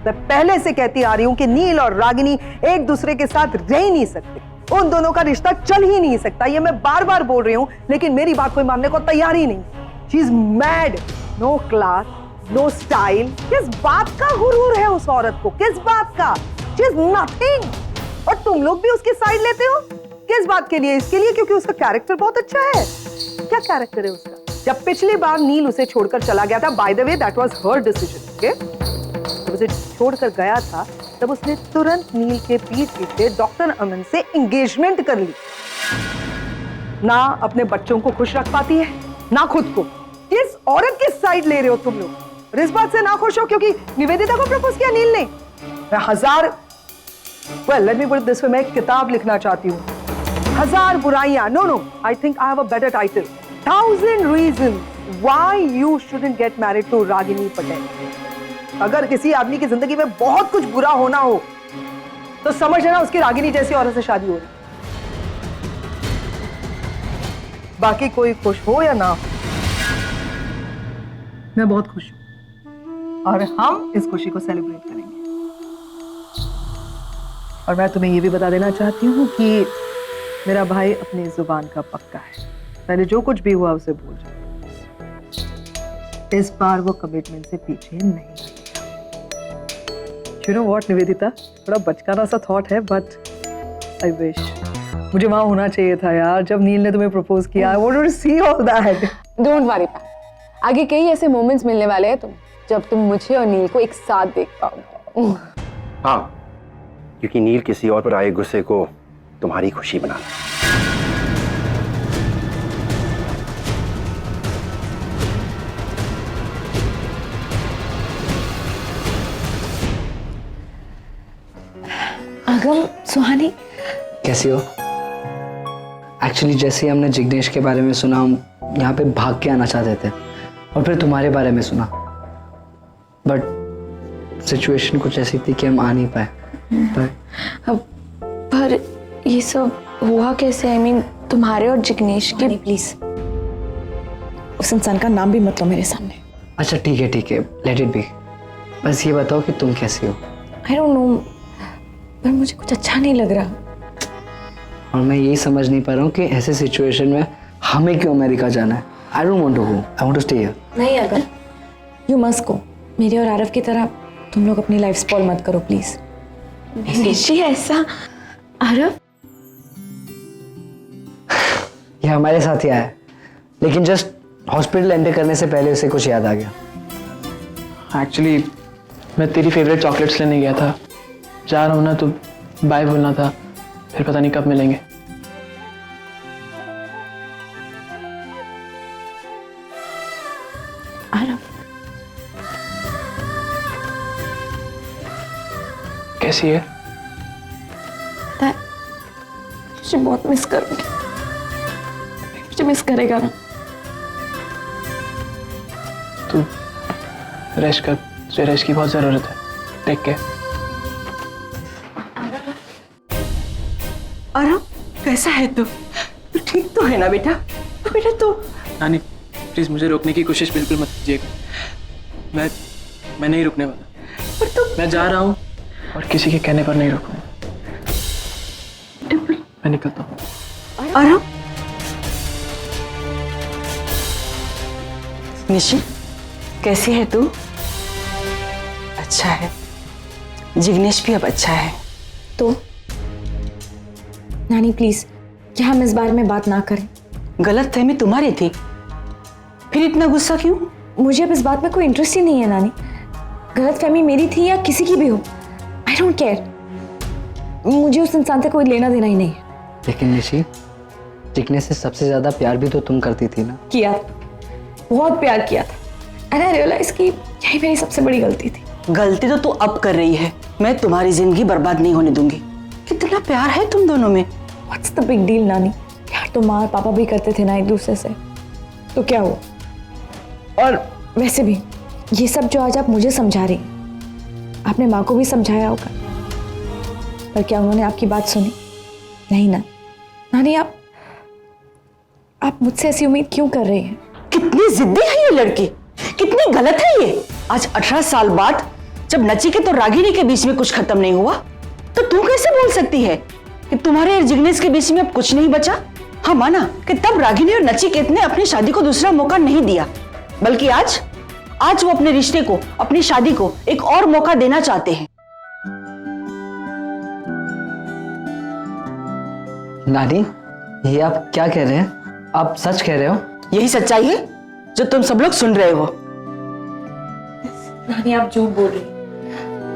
मैं पहले से कहती आ रही हूं कि नील और रागिनी एक दूसरे के साथ रह ही नहीं सकते। उन दोनों का रिश्ता चल ही नहीं सकता। ये मैं बार बार बोल रही हूं, लेकिन मेरी बात कोई मानने को तैयार ही नहीं। She is mad, no class, no style. किस बात का गुरूर है उस औरत को? किस बात का? She is nothing. और तुम लोग भी उसकी साइड लेते हो। किस बात के लिए? इसके लिए क्योंकि उसका कैरेक्टर बहुत अच्छा है। क्या कैरेक्टर है उसका? जब पिछली बार नील उसे छोड़कर चला गया था, by the way that was her decision, okay? जब उसे छोड़कर गया था तब उसने तुरंत नील के पीठ पीछे डॉक्टर अमन से एंगेजमेंट कर ली। ना अपने बच्चों को खुश रख पाती है, ना खुद को। किस औरत की साइड ले रहे हो तुम लोग? और इस बात से ना खुश हो क्योंकि निवेदिता को प्रपोज किया नील ने? मैं let me put it this way, मैं एक किताब लिखना चाहती हूँ। 1000 बुराइयां, no, I think I have a better title, 1000 reasons why you shouldn't get married to Ragini Patel. अगर किसी आदमी की जिंदगी में बहुत कुछ बुरा होना हो तो समझ लेना उसकी रागिनी जैसी औरत से शादी हो रही। बाकी कोई खुश हो या ना हो, मैं बहुत खुश हूं और हम इस खुशी को सेलिब्रेट करेंगे। और मैं तुम्हें ये भी बता देना चाहती हूँ कि मेरा भाई अपनी जुबान का पक्का है, पहले जो कुछ भी हुआ उसे भूल जाओ। इस बार वो कमिटमेंट से पीछे नहीं। You know what, निवेदिता, थोड़ा बचकाना सा थॉट है, बट आई विश मुझे वहां होना चाहिए था यार जब नील ने तुम्हें प्रपोज किया। I wanted to see all that. Don't worry Pam, आगे कई ऐसे मोमेंट्स मिलने वाले हैं जब तुम मुझे और नील को एक साथ देख पाओगे। हाँ, क्योंकि नील किसी और पर आए गुस्से को तुम्हारी खुशी बना। अगम, सुहानी कैसी हो? एक्चुअली जैसे ही हमने जिग्नेश के बारे में सुना, हम यहाँ पे भाग के आना चाहते थे और फिर तुम्हारे बारे में सुना, बट सिचुएशन कुछ ऐसी थी कि हम आ नहीं पाए। पर ये सब हुआ कैसे? आई मीन तुम्हारे और जिग्नेश के। प्लीज उस इंसान का नाम भी मत लो मेरे सामने। अच्छा ठीक है, लेट इट बी। बस ये बताओ कि तुम कैसी हो? आई डोंट नो, पर मुझे कुछ अच्छा नहीं लग रहा। और मैं यही समझ नहीं पा रहा हूँ कि ऐसे सिचुएशन में हमें क्यों अमेरिका जाना है। I don't want to go, I want to stay here. नहीं अगर यू मस्ट गो। मेरे और आरव की तरह तुम लोग अपनी लाइफ स्पॉइल मत करो प्लीज। निशी ऐसा? आरव ये हमारे साथ ही आया है, लेकिन जस्ट हॉस्पिटल एंटर करने से पहले उसे कुछ याद आ गया। एक्चुअली मैं तेरी फेवरेट चॉकलेट्स लेने गया था, जा रहा हूँ ना, तो बाय बोलना था, फिर पता नहीं कब मिलेंगे। आरव कैसी है? मुझे बहुत मिस करूंगी। मुझे मिस करेगा ना? तू रेस्ट कर, तुझे रेस्ट की बहुत जरूरत है। Take care. आराम, कैसा है तू? तू ठीक तो है ना बेटा? बेटा तो नानी प्लीज मुझे रोकने की कोशिश बिल्कुल मत कीजिएगा। मैं नहीं रुकने वाला। मैं जा रहा हूँ और किसी के कहने पर नहीं रुकूंगा। मैं निकलता हूँ। आराम, निशी कैसी है तू? अच्छा है, जिग्नेश भी अब अच्छा है। तो नानी प्लीज, क्या हम इस बारे में बात ना करें? गलतफहमी तुम्हारी थी, फिर इतना गुस्सा क्यों? मुझे अब इस बात में कोई इंटरेस्ट ही नहीं है नानी। गलतफहमी मेरी थी या किसी की भी हो, आई डोंट केयर। मुझे उस इंसान से कोई लेना देना ही नहीं है। लेकिन निशी, जिग्नेश से सबसे ज्यादा प्यार भी तो तुम करती थी ना? किया, बहुत प्यार किया था। एंड आई रियलाइज कि यही मेरी सबसे बड़ी गलती थी। गलती तो तू अब कर रही है, मैं तुम्हारी जिंदगी बर्बाद नहीं होने दूंगी। कितना प्यार है तुम दोनों में। व्हाट्स द बिग डील नानी? प्यार तो माँ और पापा भी करते थे ना एक दूसरे से, तो क्या हुआ? और वैसे भी ये सब जो आज आप मुझे समझा रही, आपने माँ को भी समझाया होगा, पर क्या उन्होंने आपकी बात सुनी? नहीं ना। नानी आप मुझसे ऐसी उम्मीद क्यों कर रही हैं? कितनी जिद्दी है ये लड़की, कितनी गलत है ये। आज 18 साल बाद जब नचिकेत और रागिनी के बीच में कुछ खत्म नहीं हुआ, तो तू कैसे बोल सकती है कि तुम्हारे और जिग्नेश के बीच में अब कुछ नहीं बचा? हाँ माना कि तब रागिनी और नचिकेत ने अपनी शादी को दूसरा मौका नहीं दिया, बल्कि आज वो अपने रिश्ते को, अपनी शादी को एक और मौका देना चाहते हैं। नानी, ये आप क्या कह रहे हैं? आप सच कह रहे हो? यही सच्चाई है जो तुम सब लोग सुन रहे हो। नानी आप झूठ बोल रही हैं।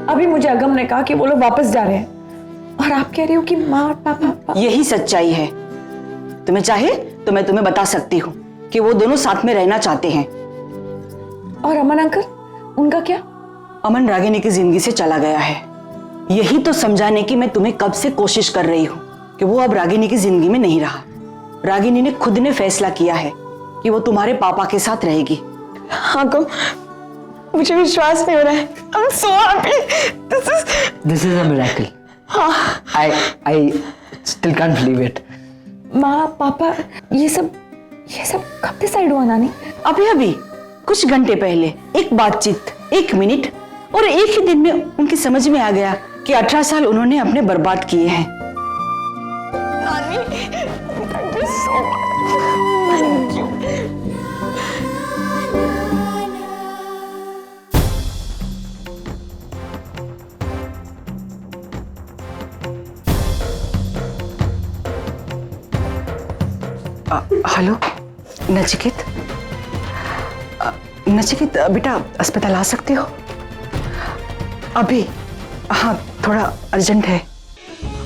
अभी मुझे अगम ने कहा कि वो लोग वापस जा रहे हैं और आप कह रही हो कि माँ और पापा। यही सच्चाई है। तुम्हें चाहे तो मैं तुम्हें बता सकती हूँ कि वो दोनों साथ में रहना चाहते हैं। और अमन अंकल, उनका क्या? अमन रागिनी की जिंदगी से चला गया है। यही तो समझाने की मैं तुम्हें कब से कोशिश कर रही हूँ, कि वो अब रागिनी की जिंदगी में नहीं रहा। रागिनी ने खुद ने फैसला किया है कि वो तुम्हारे पापा के साथ रहेगी। हाँ को मुझे विश्वास नहीं हो रहा है। I'm so happy. This is a miracle. I still can't believe it. माँ पापा ये सब कब डिसाइड हुआ नानी? अभी कुछ घंटे पहले एक बातचीत, 1 मिनट और एक ही दिन में उनकी समझ में आ गया कि 18 साल उन्होंने अपने बर्बाद किए हैं। नानी thank you so much. Thank you. Hello Nachiket, Nachiket बेटा अस्पताल आ सकते हो अभी? हाँ थोड़ा अर्जेंट है।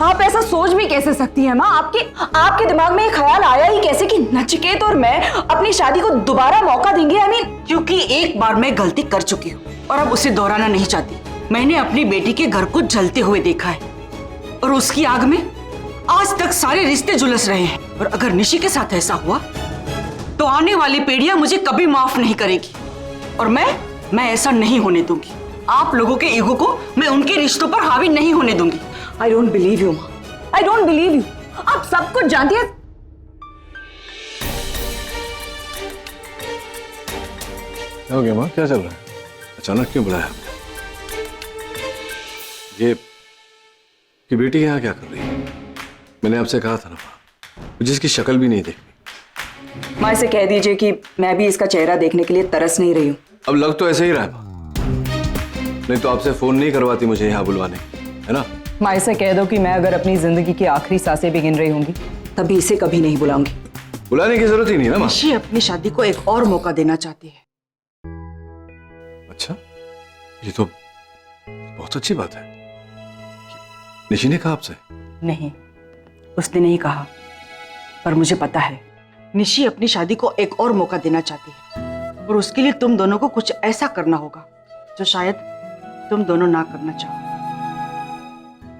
आप ऐसा सोच भी कैसे सकती हैं माँ? आपके दिमाग में ये ख्याल आया ही कैसे कि नचिकेत और मैं अपनी शादी को दोबारा मौका देंगे? आई मीन क्योंकि एक बार मैं गलती कर चुकी हूँ और अब उसे दोहराना नहीं चाहती। मैंने अपनी बेटी के घर को जलते हुए देखा है और उसकी आग में आज तक सारे रिश्ते झुलस रहे हैं। और अगर निशी के साथ ऐसा हुआ तो आने वाली पीढ़ियां मुझे कभी माफ नहीं करेगी और मैं ऐसा नहीं होने दूंगी। आप लोगों के ईगो को मैं उनके रिश्तों पर हावी नहीं होने दूंगी। आई डोंट बिलीव यू माँ, आई डोंट बिलीव यू। आप सब कुछ जानती है। क्या हो गया माँ, क्या चल रहा है? अचानक क्यों बुलाया? ये बेटी यहाँ क्या कर रही है? मैंने आपसे कहा था ना मुझे इसकी शक्ल भी नहीं देखनी। माँ इसे कह दीजिए कि मैं भी इसका चेहरा देखने के लिए तरस नहीं रही हूँ। अब लग तो ऐसे ही रहा है माँ, नहीं तो आपसे फोन नहीं करवाती मुझे यहाँ बुलवाने, है ना? माँ इसे कह दो कि मैं अगर अपनी जिंदगी की आखिरी सांसें भी गिन रही होंगी तभी इसे कभी नहीं बुलाऊंगी। बुलाने की जरूरत ही नहीं ना माँ। निशी अपनी शादी को एक और मौका देना चाहती है। अच्छा, ये तो बहुत अच्छी बात है। निशी ने कहा आपसे? नहीं, उसने नहीं कहा, पर मुझे पता है निशी अपनी शादी को एक और मौका देना चाहती है और उसके लिए तुम दोनों को कुछ ऐसा करना होगा जो शायद तुम दोनों ना करना चाहो।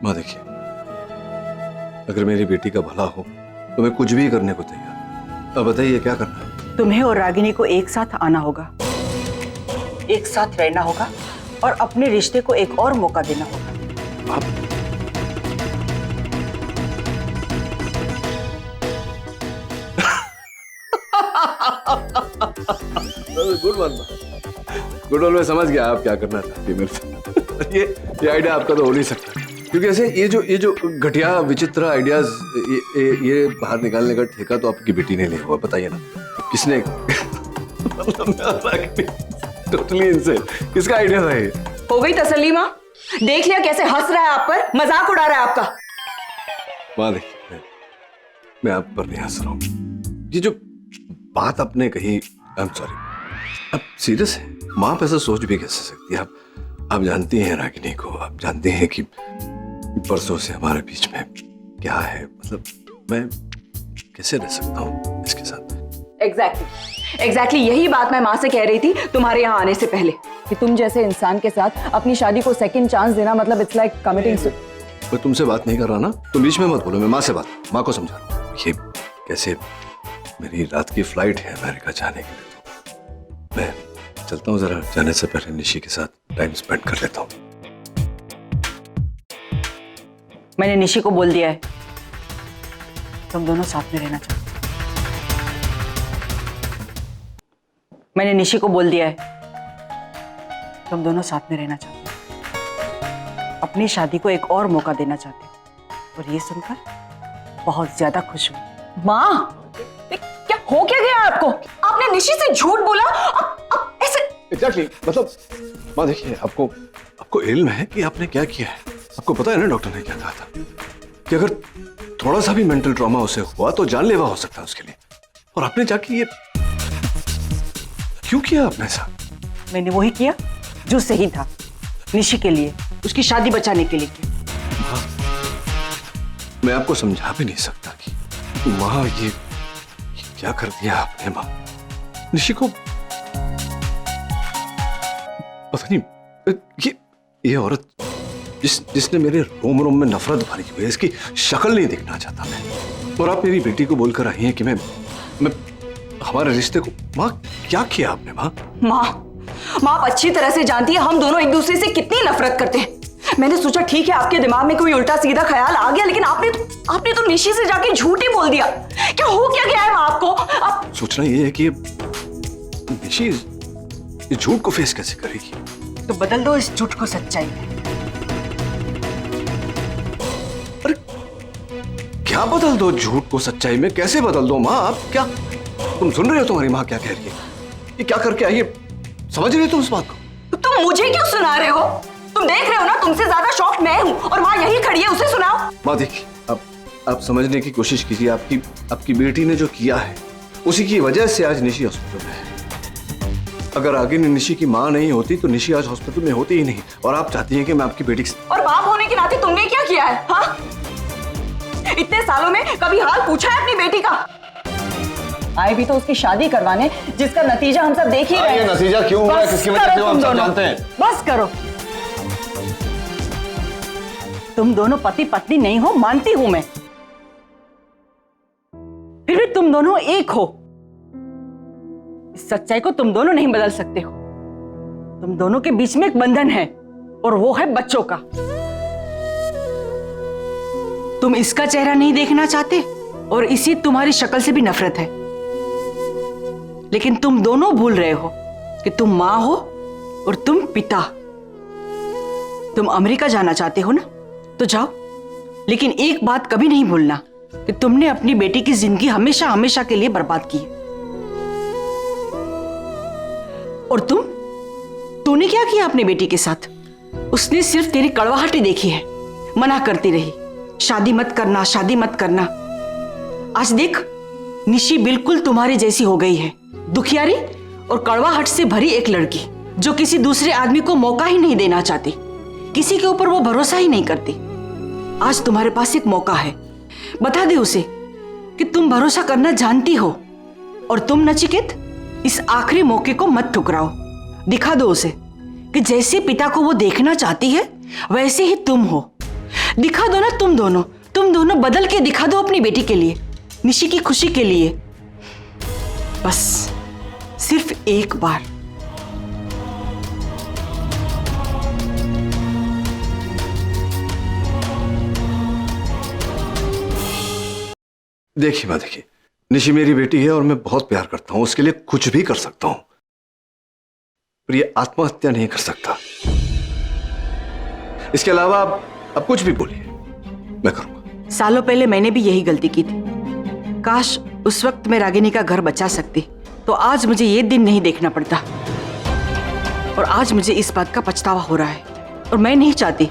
माँ देखिए, अगर मेरी बेटी का भला हो तो मैं कुछ भी करने को तैयार। अब बताइए क्या करना है? तुम्हें और रागिनी को एक साथ आना होगा, एक साथ रहना होगा और अपने रिश्ते को एक और मौका देना होगा। आप गुड वन, गुड वन। मैं समझ गया आप क्या करना चाहती है मेरे से। ये आइडिया आपका तो हो नहीं सकता, क्योंकि ऐसे ये जो घटिया विचित्र आइडियाज ये बाहर निकालने का ठेका तो आपकी बेटी ने लिया हुआ। बताइए ना किसने? टोटली इनसे किसका आइडिया था ये? हो गई तसल्ली माँ? देख लिया कैसे हंस रहा है आप पर, मजाक उड़ा रहा है आपका। माँ देखिए, मैं आप पर नहीं हंस रहा हूँ। ये जो बात आपने कही, आई एम सॉरी, अब सीरियस है। माँ आप ऐसा सोच भी कैसे सकती है? आप जानती हैं रागिनी को, आप जानते हैं कि परसों से हमारे बीच में क्या है। मतलब मैं कैसे रह सकता हूँ इसके साथ? एग्जैक्टली यही बात मैं माँ से कह रही थी तुम्हारे यहाँ आने से पहले कि तुम जैसे इंसान के साथ अपनी शादी को सेकंड चांस देना मतलब इट्स लाइक कमिटिंग। मैं तुमसे बात नहीं कर रहा ना, तुम बीच में मत बोलो। मैं माँ से माँ को समझा रहा हूँ। ये कैसे, मेरी रात की फ्लाइट है अमेरिका जाने के लिए, तो मैं चलता हूँ। जरा जाने से पहले निशी के साथ टाइम स्पेंड कर लेता हूँ। मैंने निशी को बोल दिया है तुम दोनों साथ में रहना चाहते। मैंने निशी को बोल दिया है तुम दोनों साथ में रहना चाहते, अपनी शादी को एक और मौका देना चाहते। और ये सुनकर बहुत ज्यादा खुश हूं। माँ क्या हो क्या गया आपको? आपने निशी से झूठ बोला? अब ऐसे एग्जैक्टली मतलब माँ देखिए, आपको इल्म है कि आपने क्या किया है? आपको पता है ना डॉक्टर ने क्या कहा था कि अगर थोड़ा सा भी मेंटल ट्रॉमा उसे हुआ तो जानलेवा हो सकता है उसके लिए। और आपने जाके ये क्यों किया आपने ऐसा? मैंने वही किया जो सही था, निशी के लिए, उसकी शादी बचाने के लिए किया। मैं आपको समझा भी नहीं सकता कि माँ ये क्या कर दिया आपने। माँ निशी को पता नहीं, ये औरत जिसने मेरे रोम रोम में नफरत भरी हुई है, इसकी शक्ल नहीं देखना चाहता मैं। और आप मेरी बेटी को बोलकर आई हैं कि मैं हमारे रिश्ते को। माँ क्या किया आपने माँ? माँ आप अच्छी तरह से जानती है हम दोनों एक दूसरे से कितनी नफरत करते हैं। मैंने सोचा ठीक है आपके दिमाग में कोई उल्टा सीधा ख्याल आ गया, लेकिन आपने तो निशी से जाके झूठ ही बोल दिया। क्या हो क्या गया है माँ आपको? आप सोचना ये है कि निशी इस झूठ को फेस कैसे करेगी। तो बदल दो इस झूठ को सच्चाई में। अरे क्या बदल दो झूठ को सच्चाई में? कैसे बदल दो माँ? आप क्या तुम सुन रहे हो तुम्हारी माँ क्या कह रही है? ये क्या करके आई है? समझ रहे हो तुम इस बात को? तुम मुझे क्यों सुना रहे हो? तुम देख रहे हो ना तुमसे ज्यादा शॉक्ड मैं हूँ और माँ यही खड़ी है, उसे सुनाओ। माँ देखिए आप समझने की कोशिश कीजिए। आपकी बेटी ने जो किया है उसी की वजह से आज निशी हॉस्पिटल में है। अगर आगे निशी की माँ नहीं होती तो निशी आज हॉस्पिटल में होती ही नहीं। और आप चाहती हैं कि मैं आपकी बेटी और बाप होने के नाते तुमने क्या किया है? हाँ, इतने सालों में कभी हाल पूछा है अपनी बेटी का? आए भी तो उसकी शादी करवाने, जिसका नतीजा हम सब देख ही रहे हैं। ये नतीजा क्यों हुआ है, किसकी वजह से हम सब जानते हैं। बस करो, तुम दोनों पति पत्नी नहीं हो, मानती हूं मैं, फिर भी तुम दोनों एक हो। इस सच्चाई को तुम दोनों नहीं बदल सकते हो। तुम दोनों के बीच में एक बंधन है और वो है बच्चों का। तुम इसका चेहरा नहीं देखना चाहते और इसी तुम्हारी शक्ल से भी नफरत है। लेकिन तुम दोनों भूल रहे हो कि तुम मां हो और तुम पिता। तुम अमेरिका जाना चाहते हो ना, तो जाओ, लेकिन एक बात कभी नहीं भूलना कि तुमने अपनी बेटी की जिंदगी हमेशा हमेशा के लिए बर्बाद की है। और तूने क्या किया अपनी बेटी के साथ? उसने सिर्फ तेरी कड़वाहट देखी है, मना करती रही, शादी मत करना, शादी मत करना। आज देख, निशी बिल्कुल तुम्हारी जैसी हो गई है, दुखियारी और कड़वाहट से भरी एक लड़की जो किसी दूसरे आदमी को मौका ही नहीं देना चाहती, किसी के ऊपर वो भरोसा ही नहीं करती। आज तुम्हारे पास एक मौका है, बता दे उसे कि तुम भरोसा करना जानती हो। और तुम नचिकेत, इस आखिरी मौके को मत ठुकराओ। दिखा दो उसे कि जैसे पिता को वो देखना चाहती है वैसे ही तुम हो। दिखा दो ना, तुम दोनों बदल के दिखा दो अपनी बेटी के लिए, निशी की खुशी के लिए। बस सिर्फ एक बार। देखिए माँ, देखिए, निशी मेरी बेटी है और मैं बहुत प्यार करता हूं, उसके लिए कुछ भी कर सकता हूं, पर ये आत्महत्या नहीं कर सकता। इसके अलावा आप कुछ भी बोलिए, मैं करूंगा। सालों पहले मैंने भी यही गलती की थी। काश उस वक्त मैं रागिनी का घर बचा सकती, तो आज मुझे ये दिन नहीं देखना पड़ता। और आज मुझे इस बात का पछतावा हो रहा है और मैं नहीं चाहती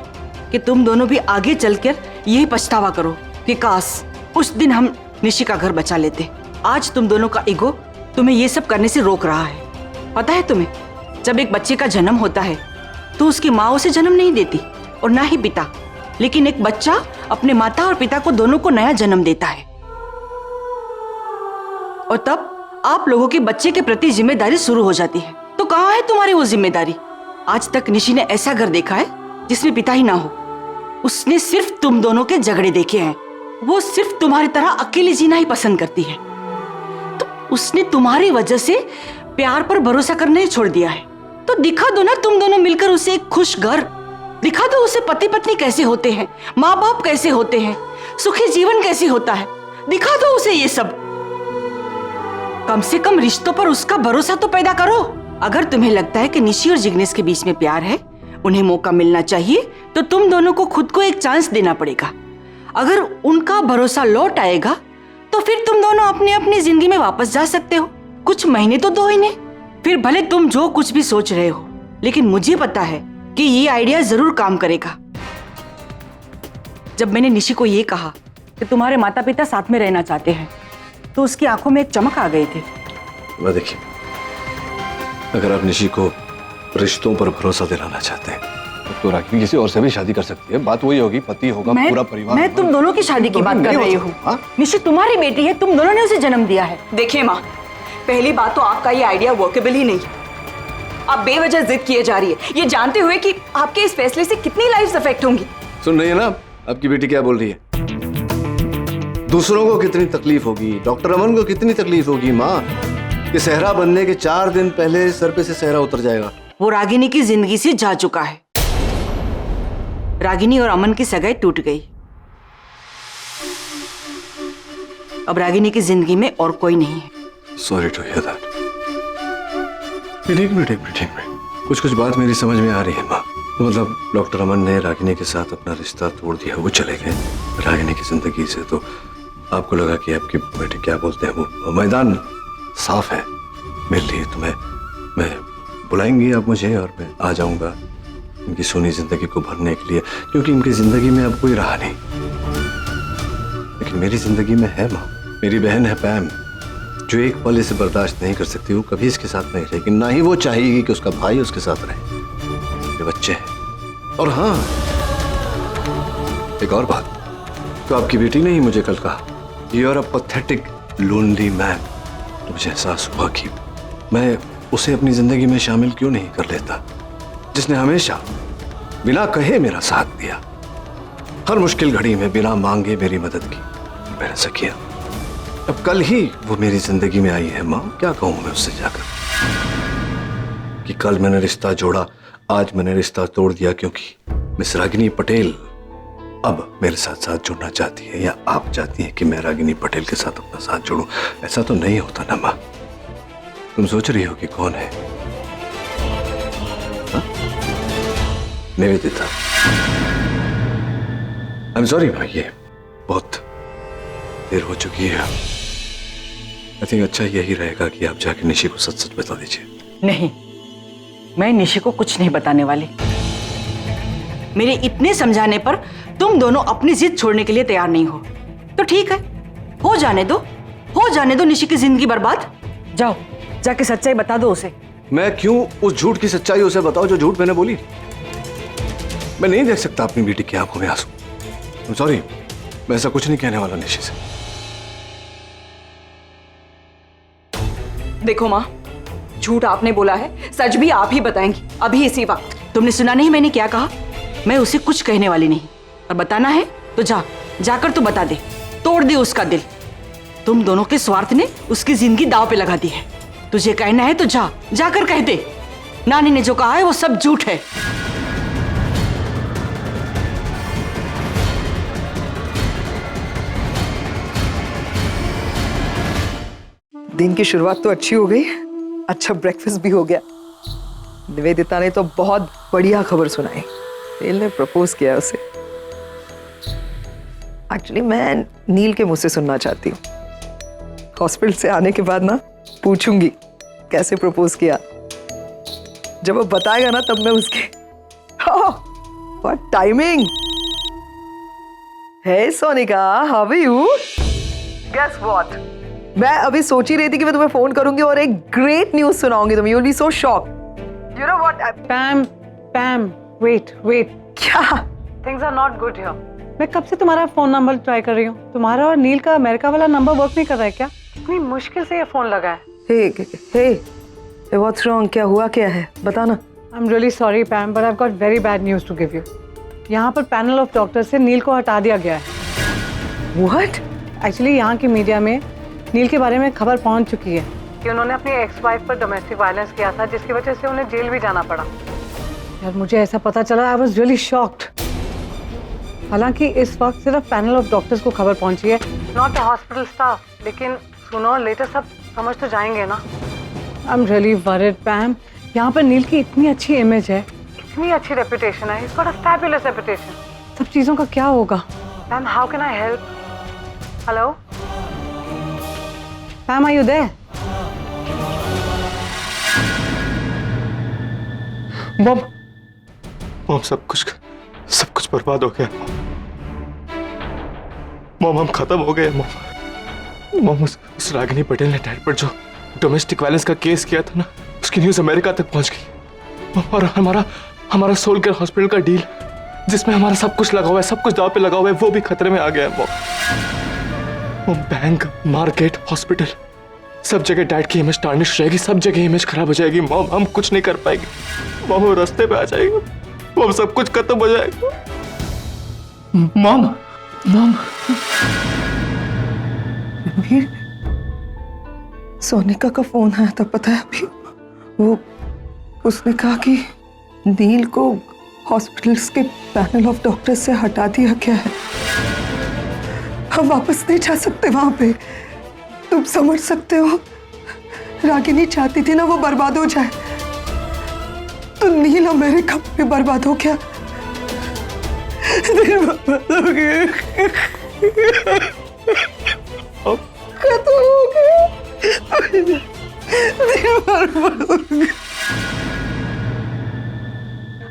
कि तुम दोनों भी आगे चलकर यही पछतावा करो कि काश उस दिन हम निशी का घर बचा लेते। आज तुम दोनों का ईगो तुम्हें ये सब करने से रोक रहा है। पता है तुम्हें, जब एक बच्चे का जन्म होता है तो उसकी माँ उसे जन्म नहीं देती और ना ही पिता, लेकिन एक बच्चा अपने माता और पिता को दोनों को नया जन्म देता है। और तब आप लोगों की बच्चे के प्रति जिम्मेदारी शुरू हो जाती है। तो कहाँ है तुम्हारी वो जिम्मेदारी? आज तक निशी ने ऐसा घर देखा है जिसमें पिता ही ना हो। उसने सिर्फ तुम दोनों के झगड़े देखे हैं। वो सिर्फ तुम्हारी तरह अकेले जीना ही पसंद करती है। तो उसने तुम्हारी वजह से प्यार पर भरोसा करना ही छोड़ दिया है। तो दिखा दो ना तुम दोनों मिलकर उसे एक खुश घर, दिखा दो उसे पति पत्नी कैसे होते हैं, माँ बाप कैसे होते हैं, सुखी जीवन कैसे होता है। दिखा दो उसे ये सब। कम से कम रिश्तों पर उसका भरोसा तो पैदा करो। अगर तुम्हें लगता है कि निशी और जिग्नेश के बीच में प्यार है, उन्हें मौका मिलना चाहिए, तो तुम दोनों को खुद को एक चांस देना पड़ेगा। अगर उनका भरोसा लौट आएगा तो फिर तुम दोनों अपनी अपनी जिंदगी में वापस जा सकते हो। कुछ महीने तो दो इन्हें, फिर भले तुम जो कुछ भी सोच रहे हो, लेकिन मुझे पता है कि ये आइडिया जरूर काम करेगा। जब मैंने निशी को ये कहा कि तुम्हारे माता पिता साथ में रहना चाहते हैं, तो उसकी आंखों में एक चमक आ गई थी। मैं देखिए, अगर आप निशी को रिश्तों पर भरोसा दिलाना चाहते हैं तो रागिनी किसी और से भी शादी कर सकती है। बात वही होगी, पति होगा, पूरा परिवार। मैं तुम दोनों की शादी की बात कर रही हूँ। निशी तुम्हारी बेटी है, तुम दोनों ने उसे जन्म दिया है। देखिए माँ, पहली बात तो आपका ये आइडिया वर्केबल ही नहीं। आप बेवजह जिद किए जा रही है, ये जानते हुए कि आपके इस फैसले से कितनी लाइफ्स अफेक्ट होंगी। सुन रही है ना आपकी बेटी क्या बोल रही है? दूसरों को कितनी तकलीफ होगी, डॉक्टर अमन को कितनी तकलीफ होगी माँ। कि सेहरा बनने के 4 दिन पहले सर पे से सेहरा उतर जाएगा। वो रागिनी की जिंदगी से जा चुका है। रागिनी और अमन की सगाई टूट गई। अब रागिनी की जिंदगी में और कोई नहीं है। Sorry to hear that. एक मिनट कुछ बात मेरी समझ में आ रही है माँ। तो मतलब डॉक्टर अमन ने रागिनी के साथ अपना रिश्ता तोड़ दिया, वो चले गए रागिनी की जिंदगी से। तो आपको लगा कि आपकी बेटे क्या बोलते हैं, वो मैदान साफ है मेरे लिए। तो मैं बुलाएंगी आप मुझे और मैं आ जाऊंगा इनकी सोनी जिंदगी को भरने के लिए, क्योंकि इनकी जिंदगी में अब कोई रहा नहीं। लेकिन मेरी जिंदगी में है माँ, मेरी बहन है पैम, जो एक पल इसे बर्दाश्त नहीं कर सकती। वो कभी इसके साथ नहीं रहेगी, ना ही वो चाहेगी कि उसका भाई उसके साथ रहे। ये बच्चे हैं। और हाँ, एक और बात, तो आपकी बेटी ने ही मुझे कल कहा, you are a pathetic lonely man. तो मुझे एहसास हुआ कि मैं उसे अपनी जिंदगी में शामिल क्यों नहीं कर लेता, जिसने हमेशा बिना कहे मेरा साथ दिया, हर मुश्किल घड़ी में बिना मांगे मेरी मदद की। मैंने ऐसा किया। अब कल ही वो मेरी जिंदगी में आई है माँ। क्या कहूँ मैं उससे जाकर कि कल मैंने रिश्ता जोड़ा, आज मैंने रिश्ता तोड़ दिया क्योंकि मिस रागिनी पटेल अब मेरे साथ साथ जुड़ना चाहती है, या आप चाहती हैं कि मैं रागिनी पटेल के साथ अपना साथ जोड़ूं। ऐसा तो नहीं होता ना माँ। तुम सोच रही हो कि कौन है? निवेदिता। आई एम सॉरी भाई, ये बहुत देर हो चुकी है। आई थिंक अच्छा यही रहेगा कि आप जाके निशी को सच सच बता दीजिए। नहीं, मैं निशी को कुछ नहीं बताने वाली। मेरे इतने समझाने पर तुम दोनों अपनी जिद छोड़ने के लिए तैयार नहीं हो, तो ठीक है, हो जाने दो निशी की जिंदगी बर्बाद। जाओ, जाके सच्चाई बता दो उसे। मैं क्यों उस झूठ की सच्चाई उसे बताऊं जो झूठ मैंने बोली? मैं नहीं देख सकता अपनी बेटी की आंखों में आंसू। सॉरी, मैं ऐसा कुछ नहीं कहने वाला निशी से। देखो माँ, झूठ आपने बोला है, सच भी आप ही बताएंगी अभी इसी वक्त। तुमने सुना नहीं मैंने क्या कहा? मैं उसे कुछ कहने वाली नहीं, और बताना है तो जाकर तू बता दे, तोड़ दे उसका दिल। तुम दोनों के स्वार्थ ने उसकी जिंदगी दांव पे लगा दी है। तुझे कहना है तो जाकर कह दे, नानी ने जो कहा है वो सब झूठ है। दिन की शुरुआत तो अच्छी हो गई, अच्छा ब्रेकफास्ट भी हो गया। निवेदिता ने तो बहुत बढ़िया खबर सुनाई, नील ने प्रपोज किया उसे। एक्चुअली मैं नील के मुंह से सुनना चाहती हूँ। हॉस्पिटल से आने के बाद ना पूछूंगी कैसे प्रपोज किया। जब वो बताएगा ना तब मैं उसके what timing. Hey Sonika, how are you? Guess what, मैं अभी सोच ही रही थी कि मैं तुम्हें फोन करूंगी और एक ग्रेट न्यूज सुनाऊंगी तुम्हें। You will be so shocked. You know what Pam, wait क्या? Things are not good here. मैं कब से तुम्हारा फोन नंबर ट्राई कर रही हूँ। तुम्हारा और नील का अमेरिका वाला नंबर वर्क नहीं कर रहा है क्या? कितनी मुश्किल से ये फोन लगा है। Hey what's wrong? क्या हुआ, क्या है बताना। I am really sorry Pam, but I have got very bad news to give you. यहाँ पर पैनल ऑफ डॉक्टर से नील को हटा दिया गया है। व्हाट? एक्चुअली यहाँ की मीडिया में नील के बारे में खबर पहुँच चुकी है कि उन्होंने अपनी एक्स वाइफ पर डोमेस्टिक वायलेंस किया था, जिसकी वजह से उन्हें जेल भी जाना पड़ा। यार मुझे ऐसा पता चला, आई वॉज रियली शॉक्ड। हालांकि इस वक्त सिर्फ पैनल ऑफ डॉक्टर्स को खबर पहुंची है, नॉट द हॉस्पिटल स्टाफ। लेकिन सुनो लेटर सब समझ तो जाएंगे ना। आई एम रियली वरीड पैम। यहाँ पर नील की इतनी अच्छी इमेज है, इतनी अच्छी रेपुटेशन है, इसका फैबुलस रेपुटेशन। सब चीजों का क्या होगा? Pam, how can I help? Hello Pam, are you there? Mom, सब कुछ बर्बाद हो गया। मॉम, हम खत्म हो गए। मॉम, उस रागिनी पटेल ने डैड पर जो डोमेस्टिक वायलेंस का केस किया था ना, उसकी न्यूज अमेरिका तक पहुंच गई। और हमारा सोल केयर हॉस्पिटल का डील, जिसमें हमारा सब कुछ लगा हुआ है, सब कुछ दांव पे लगा हुआ है, वो भी खतरे में आ गया है। मॉम, बैंक, मार्केट, हॉस्पिटल, सब जगह डैड की इमेज टार्निश रहेगी, सब जगह इमेज खराब हो जाएगी। मॉम हम कुछ नहीं कर पाएंगे, मॉम वो रास्ते पे आ जाएगी, मॉम सब कुछ खत्म हो जाएगा। मॉम मॉम सोनिका का फोन आया था, पता है अभी? वो उसने कहा कि नील को हॉस्पिटल्स के पैनल ऑफ डॉक्टर्स से हटा दिया गया है। हम वापस नहीं जा सकते वहां पे। तुम समझ सकते हो, रागिनी चाहती थी ना वो बर्बाद हो जाए, तो नील अमेरिका में बर्बाद हो गया। दिल बर्बाद हो गया, खत्म हो गया, दिल बर्बाद हो गया।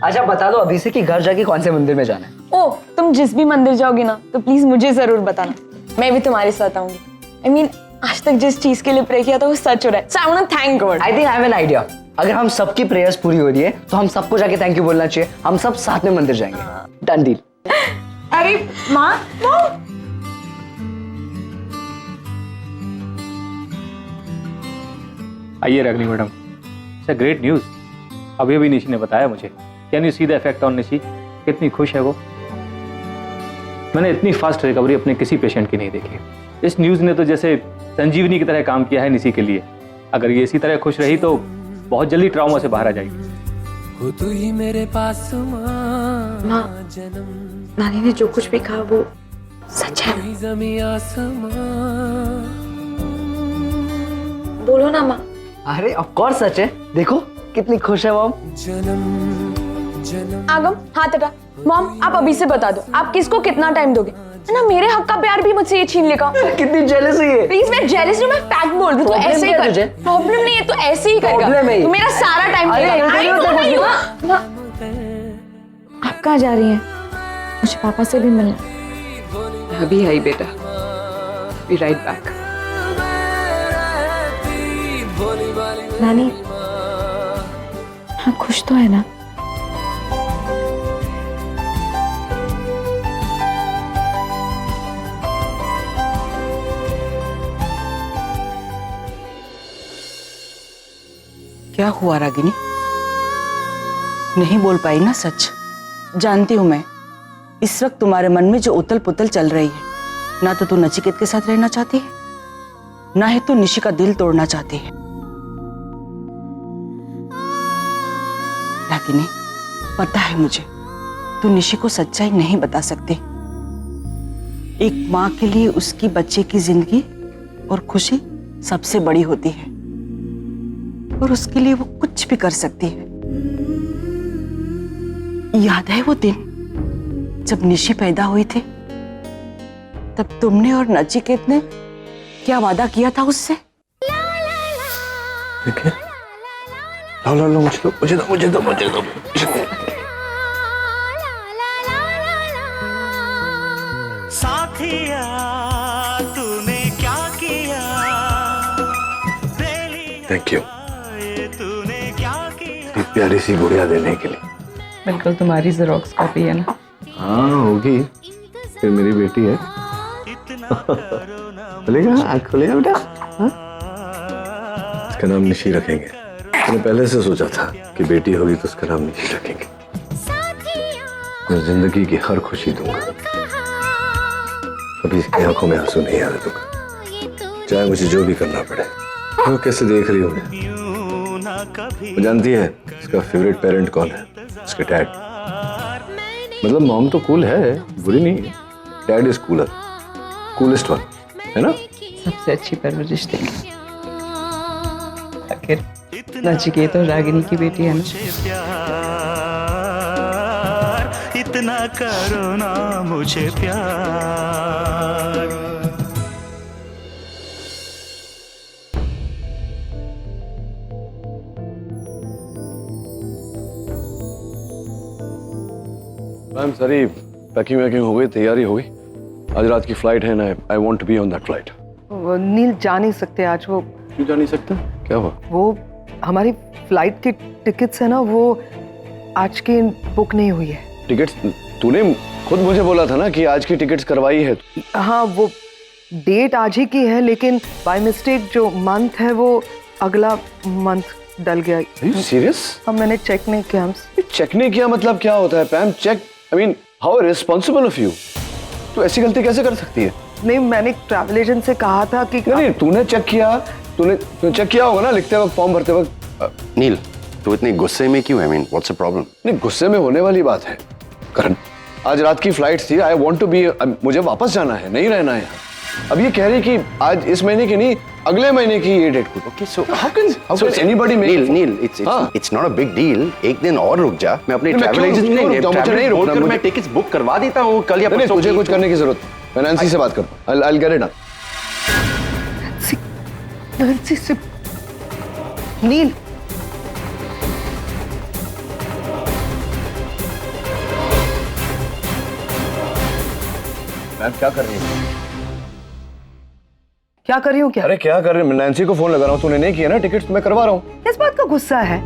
अच्छा बता दो अभी से कि घर जाके कौन से मंदिर में जाना है? ओ, तुम जिस भी मंदिर जाओगी ना तो प्लीज मुझे जरूर बताना, मैं भी तुम्हारे साथ आऊंगी। I mean, आज तक जिस चीज के लिए प्रे किया था वो सच हो रहा है। So I want to thank God. I think I have an idea. अगर हम सबकी प्रेयर्स पूरी हो रही है तो हम सबको जाके थैंक यू बोलना चाहिए। हम सब साथ में मंदिर जाएंगे। Done deal. अरे माँ, आइए Ragini madam, it's a great news. अभी अभी निशी ने बताया मुझे। Can you see the effect on Nishi? कितनी खुश है वो। मैंने इतनी फास्ट रिकवरी अपने किसी पेशेंट की नहीं देखी। इस न्यूज़ ने तो जैसे संजीवनी की तरह काम किया है निशी के लिए। अगर ये इसी तरह खुश रही तो बहुत जल्दी ट्रॉमा से बाहर आ जाएगी। हो तू ही मेरे पास माँ, नानी ने जो कुछ भी कहा वो सच है। बोलो ना माँ। अरे ऑफ कोर्स सच है, देखो कितनी खुश है मॉम। आगम हाथ हटा। मॉम आप अभी से बता दो आप किसको कितना टाइम दोगे, है ना? मेरे हक का प्यार भी मुझसे ये छीन लेगा। कितनी जेलस हुई है। प्लीज, मैं जेलस नहीं, मैं फैक्ट बोल रही हूँ। तो ऐसे ही कर। प्रॉब्लम नहीं है तो ऐसे ही करेगा। तो मेरा सारा टाइम आप कहाँ जा रही हैं? मुझे पापा से भी मिलना। अभी आई बेटा, बी राइट बैक। नानी हाँ खुश तो है ना? क्या हुआ रागिनी? नहीं बोल पाई ना सच? जानती हूं मैं इस वक्त तुम्हारे मन में जो उतल पुतल चल रही है, ना तो तू नचिकेत के साथ रहना चाहती है, ना ही तू निशी का दिल तोड़ना चाहती है। रागिनी पता है मुझे, तू निशी को सच्चाई नहीं बता सकती। एक माँ के लिए उसकी बच्चे की जिंदगी और खुशी सबसे बड़ी होती है, और उसके लिए वो कुछ भी कर सकती है। याद है वो दिन जब निशी पैदा हुई थी, तब तुमने और नचिकेत ने क्या वादा किया था उससे? देखिए, लो मुझे दो। साथिया तूने क्या किया? थैंक यू प्यारी सी गुड़िया देने के लिए। बिल्कुल तुम्हारी जेरोक्स कॉपी है ना? हाँ होगी, फिर मेरी बेटी है। खुलेगा, आँख खुलेगा बेटा। हाँ? इसका नाम निशी रखेंगे। मैंने पहले से सोचा था कि बेटी होगी तो उसका नाम निशी रखेंगे। मैं जिंदगी की हर खुशी दूंगा, कभी इसकी आंखों में आंसू नहीं आने दूंगा, चाहे मुझे जो भी करना पड़े। वो कैसे देख रही हूँ? वो जानती है इसका फेवरेट पेरेंट कौन है? उसके डैड। मतलब मॉम तो कूल है, बुरी नहीं है। Dad is cooler, coolest one, है ना? सबसे अच्छी परवरिश देंगे। आखिर नचिकेत और रागिनी की बेटी है ना? इतना करो ना मुझे प्यार। मैम सारी पैकिंग वैकिंग हो गई, तैयारी हो गई। आज रात की फ्लाइट है ना, I want to be on that flight. Neel जा नहीं सकते आज। वो क्यों जा नहीं सकते? क्या हुआ? वो हमारी फ्लाइट की टिकट्स है ना, वो आज की बुक नहीं हुई है। टिकट्स? तूने खुद मुझे बोला था ना कि आज की टिकट्स करवाई है। हाँ वो डेट आज ही की है, लेकिन बाय मिस्टेक जो मंथ है वो अगला मंथ डल गया। सीरियस? अब मैंने चेक नहीं किया। चेक नहीं किया मतलब क्या होता है Pam? Check, I mean how responsible of you. तू ऐसी गलती कैसे कर सकती है? नहीं, मैंने ट्रैवल एजेंट से कहा था कि नहीं, तूने चेक किया, तूने चेक किया होगा ना लिखते वक्त, फॉर्म भरते वक्त। नील, तू इतने गुस्से में क्यों? I mean what's the problem? नहीं, गुस्से में होने वाली बात है करण। आज रात की फ्लाइट थी, आई वांट टू बी, मुझे वापस जाना है, नहीं रहना है यहाँ। अब ये कह रही कि आज इस महीने की नहीं, अगले महीने की ये डेट को। Okay, so how can anybody make? Neel, it's not a big deal. एक दिन और रुक जा, मैं अपने ट्रैवल एजेंट नहीं रुकना, मैं टिकट्स बुक करवा देता हूँ कल या परसों। तुझे कुछ करने की जरूरत नहीं, मैं नैंसी से बात करता हूँ। I'll get it done। Nancy से? नील, मैम क्या कर रही है? क्या कर रही हूँ? क्या? अरे क्या कर रही है? नैंसी को फोन लगा रहा हूँ, तूने नहीं किया ना, टिकट्स मैं करवा रहा हूँ। किस बात का गुस्सा है?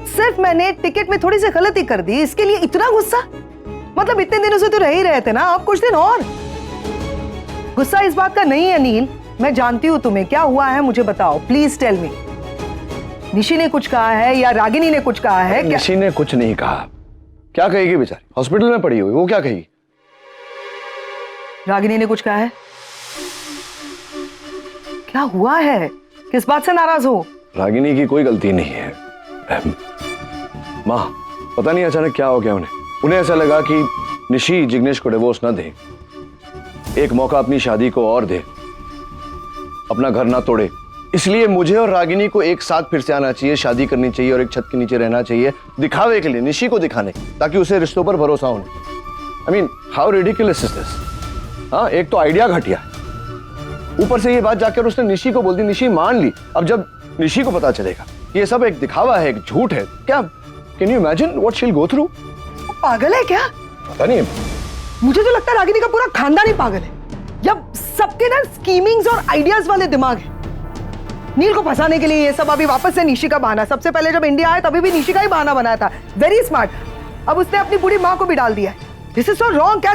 सिर्फ मैंने टिकट में थोड़ी सी गलती कर दी, इसके लिए इतना गुस्सा? मतलब इतने दिनों से तो रह ही रहे थे ना, आप कुछ दिन और। गुस्सा इस बात का नहीं है नील, मैं जानती हूँ तुम्हें। क्या हुआ है मुझे बताओ, प्लीज टेल मी। निशी ने कुछ कहा है या रागिनी ने कुछ कहा है? निशी ने कुछ नहीं कहा। क्या कहेगी बेचारी, हॉस्पिटल में पड़ी हुई, वो क्या कहेगी? रागिनी ने कुछ कहा है? क्या हुआ है? किस बात से नाराज हो? रागिनी की कोई गलती नहीं है माँ, पता नहीं अचानक क्या हो गया उन्हें ऐसा लगा कि निशी जिग्नेश को डिवोर्स ना दे, एक मौका अपनी शादी को और दे, अपना घर ना तोड़े। इसलिए मुझे और रागिनी को एक साथ फिर से आना चाहिए, शादी करनी चाहिए और एक छत के नीचे रहना चाहिए, दिखावे के लिए, निशी को दिखाने, ताकि उसे रिश्तों पर भरोसा होने। आई mean how ridiculous is this? हाँ, एक तो आइडिया घटिया, ऊपर से ये बात जाकर उसने निशी को बोल दी, निशी मान ली। अब जब निशी को पता चलेगा ये सब एक दिखावा है, एक झूठ है, क्या can you imagine what she will go through? पागल है क्या? पता नहीं, मुझे तो लगता है रागिनी का पूरा खानदान ही पागल है, या सबके ना स्कीमिंग्स और आइडियाज वाले दिमाग है। नील को फंसाने के लिए ये सब, अभी वापस से निशी का बहाना। सबसे पहले जब इंडिया आया तभी भी निशी का ही बहाना बनाया था, वेरी स्मार्ट। अब उसने अपनी बूढ़ी माँ को भी डाल दिया। This is so wrong. क्या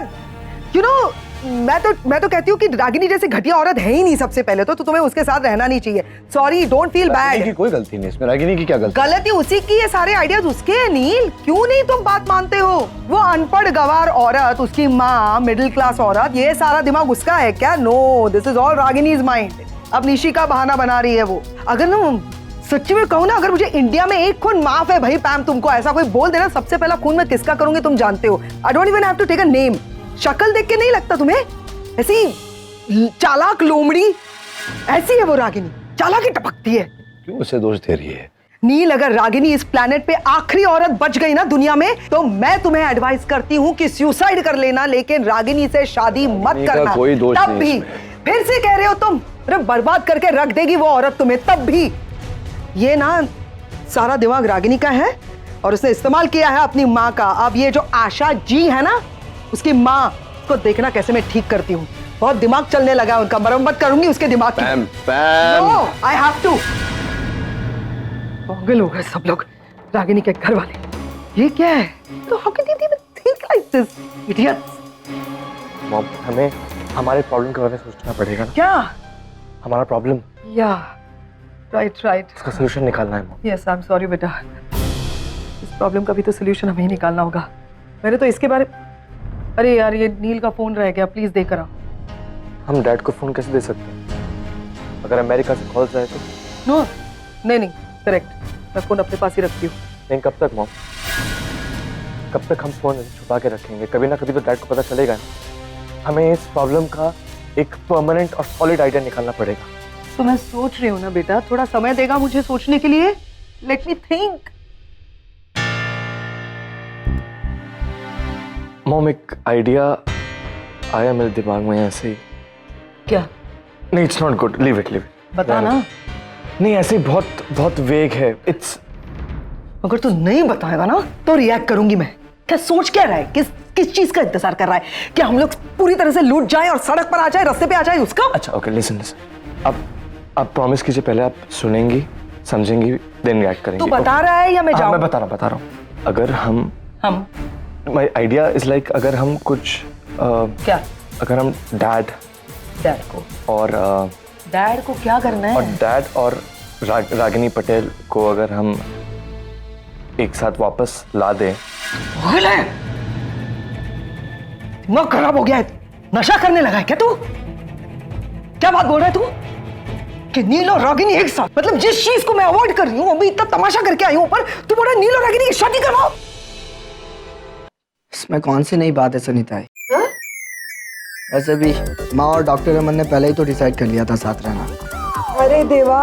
यू नो, मैं तो कहती हूँ कि रागिनी जैसी घटिया औरत है ही नहीं सबसे पहले तो तुम्हें उसके साथ रहना नहीं चाहिए। Sorry, don't feel bad. कोई गलती नहीं इसमें, रागिनी की क्या गलती? गलती उसी की है, सारे आइडियाज उसके हैं। नील, क्यों नहीं तुम बात मानते हो? वो अनपढ़ गवार औरत, उसकी माँ मिडिल क्लास औरत, ये सारा दिमाग उसका है क्या? No, this is all Ragini's mind. अब निशी का बहाना बना रही है वो। अगर ना सच्ची में कहूँ ना, अगर मुझे इंडिया में एक खून माफ है भाई पैम, तुमको ऐसा कोई बोल देना, सबसे पहला खून मैं किसका करूंगी तुम जानते हो। I don't even have to take a name. शक्ल देख के नहीं लगता तुम्हें ऐसी चालाक लोमड़ी? ऐसी है वो रागिनी, चालाकी टपकती है। क्यों उसे दोष दे रही है? नील, अगर रागिनी इस प्लेनेट पे आखिरी औरत बच गई ना दुनिया में, तो मैं तुम्हें एडवाइस करती हूँ कि सुसाइड कर लेना, लेकिन रागिनी से शादी मत करना। कोई दोष तब नहीं भी इसमें। फिर से कह रहे हो तुम, अरे बर्बाद करके रख देगी वो औरत तुम्हें। तब भी ये ना सारा दिमाग रागिनी का है और उसने इस्तेमाल किया है अपनी माँ का। अब ये जो आशा जी है ना, उसकी माँ को देखना कैसे मैं ठीक करती हूँ। बहुत दिमाग चलने लगा है उनका, मरम्मत करूंगी उसके दिमाग की। पैम, पैम। No, I have to। पागल हो गए सब लोग, रागिनी के घर वाले। ये क्या है? तो how can they even think like this? Idiots। Mom, हमें हमारे प्रॉब्लम के बारे में सोचना पड़ेगा ना। क्या? हमारा प्रॉब्लम, या राइट। इसका सोल्यूशन निकालना है mom. Yes, I am sorry बेटा, इस प्रॉब्लम का भी तो सोल्यूशन हमें ही निकालना होगा। मैंने तो इसके बारे, अरे यार ये नील का फोन रह गया, प्लीज देकर आओ। हम डैड को फोन कैसे दे सकते हैं? अगर अमेरिका से कॉल जाए तो? नो, नहीं, करेक्ट, मैं फोन अपने पास ही रखती हूँ। नहीं, कब तक मॉम? कब तक हम फोन छुपा के रखेंगे? कभी ना कभी तो डैड को पता चलेगा ना। हमें इस प्रॉब्लम का एक परमानेंट और सॉलिड आइडिया निकालना पड़ेगा। तो मैं सोच रही हूँ ना बेटा, थोड़ा समय देगा मुझे सोचने के लिए। Let me think. मॉम, एक आइडिया आया मेरे दिमाग में ऐसे ही। क्या? नहीं, it's not good, leave it. बता ना। नहीं, ऐसे बहुत वेग है। इट्स, अगर तू नहीं बताएगा ना तो रिएक्ट करूंगी मैं। क्या सोच क्या रहा है? किस चीज का इंतजार कर रहा है? क्या हम लोग पूरी तरह से लूट जाएं और सड़क पर आ जाए, रास्ते पे आ जाए उसका? अच्छा, ओके, लिसन। आप प्रॉमिस कीजिए, पहले आप सुनेंगी, समझेंगी, देन रिएक्ट करेंगी। तू बता रहा है या मैं जाऊं? मैं बता रहा हूँ। अगर हम माय आइडिया इज लाइक, अगर हम कुछ क्या? अगर हम डैड, डैड को और डैड को क्या करना है? और डैड और रागिनी पटेल को अगर हम एक साथ वापस ला दें। दिमाग खराब हो गया है, नशा करने लगा है क्या तू? क्या बात बोल रहा है तू कि नील और रागिनी एक साथ? मतलब जिस चीज को मैं अवॉइड कर रही हूँ अभी इतना तमाशा करके आई हूँ, पर तू बोल रहा है नील और रागिनी की शादी करवाओ। इसमें कौन सी नई बात है सुनीता? वैसे भी माँ और डॉक्टर अमन ने पहले ही तो डिसाइड कर लिया था साथ रहना। अरे देवा,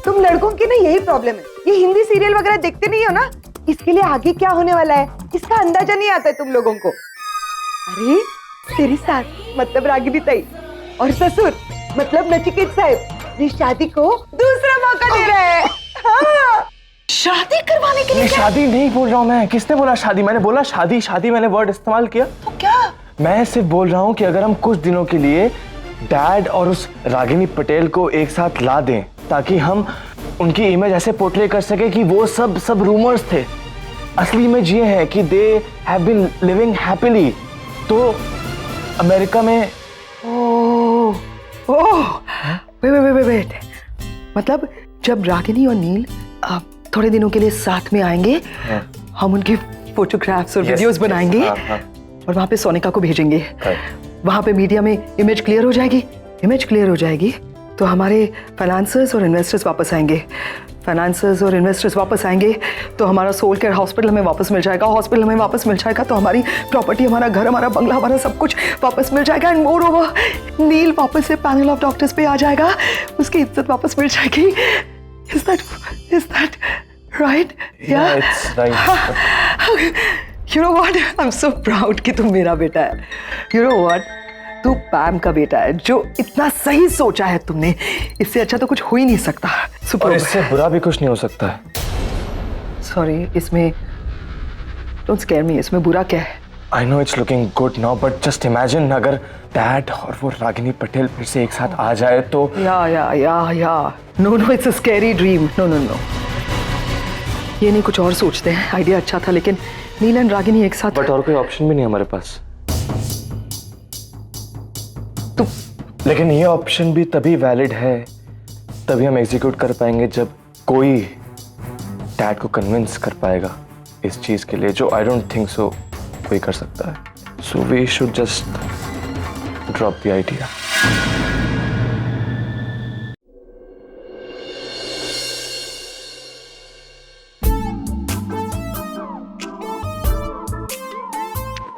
तुम लड़कों की ना यही प्रॉब्लम है, ये हिंदी सीरियल वगैरह देखते नहीं हो ना, इसके लिए आगे क्या होने वाला है इसका अंदाजा नहीं आता है तुम लोगों को। अरे तेरी सास मतलब रागिनी ताई और ससुर मतलब नचिकेत साहब ये शादी को दूसरा मौका दे रहे हैं। हाँ। शादी करवाने के लिए? नहीं, शादी नहीं बोल रहा हूँ मैं। किसने बोला शादी? मैंने बोला शादी, शादी मैंने वर्ड इस्तेमाल किया। तो क्या? मैं सिर्फ बोल रहा हूँ कि अगर हम कुछ दिनों के लिए डैड और उस रागिनी पटेल को एक साथ ला दें ताकि हम उनकी इमेज ऐसे पोर्ट्रे कर सके कि वो सब रूमर्स थे, असली इमेज ये है कि they have been living happily. तो अमेरिका में वेट, मतलब जब रागिनी और नील थोड़े दिनों के लिए साथ में आएंगे, हम उनकी फोटोग्राफ्स और वीडियोस बनाएंगे और वहां पे सोनिका को भेजेंगे। वहां पे मीडिया में इमेज क्लियर हो जाएगी। इमेज क्लियर हो जाएगी तो हमारे फाइनेंसर्स और इन्वेस्टर्स वापस आएंगे। फाइनेंसर्स और इन्वेस्टर्स वापस आएंगे तो हमारा सोल केयर हॉस्पिटल हमें वापस मिल जाएगा। हॉस्पिटल हमें वापस मिल जाएगा तो हमारी प्रॉपर्टी, हमारा घर, हमारा बंगला, हमारा सब कुछ वापस मिल जाएगा। एंड मोर ओवर, नील वापस से पैनल ऑफ डॉक्टर्स पे आ जाएगा, उसकी इज्जत वापस मिल जाएगी। Is that right? Yeah, it's right. You know what? I'm so proud कि तुम मेरा बेटा है। You know what? तू पैम का बेटा है, जो इतना सही सोचा है तुमने। इससे अच्छा तो कुछ हो ही नहीं सकता। और इससे बुरा भी कुछ नहीं हो सकता है। सॉरी, इसमें डोंट स्केयर मी, इसमें बुरा क्या है? I know it's looking good now, but just imagine अगर डैड और वो रागिनी पटेल फिर से एक साथ आ जाए तो। Yeah no, it's a scary dream. No, ये नहीं, कुछ और सोचते हैं। आइडिया अच्छा था लेकिन नील एंड रागिनी एक साथ। बट और कोई ऑप्शन भी नहीं हमारे पास। तो लेकिन ये ऑप्शन भी तभी वैलिड है, तभी हम एग्जीक्यूट कर पाएंगे जब कोई डैड को कन्विंस कर पाएगा इस चीज के लिए, जो आई डोंट थिंक सो कोई कर सकता है। So we should just drop the idea.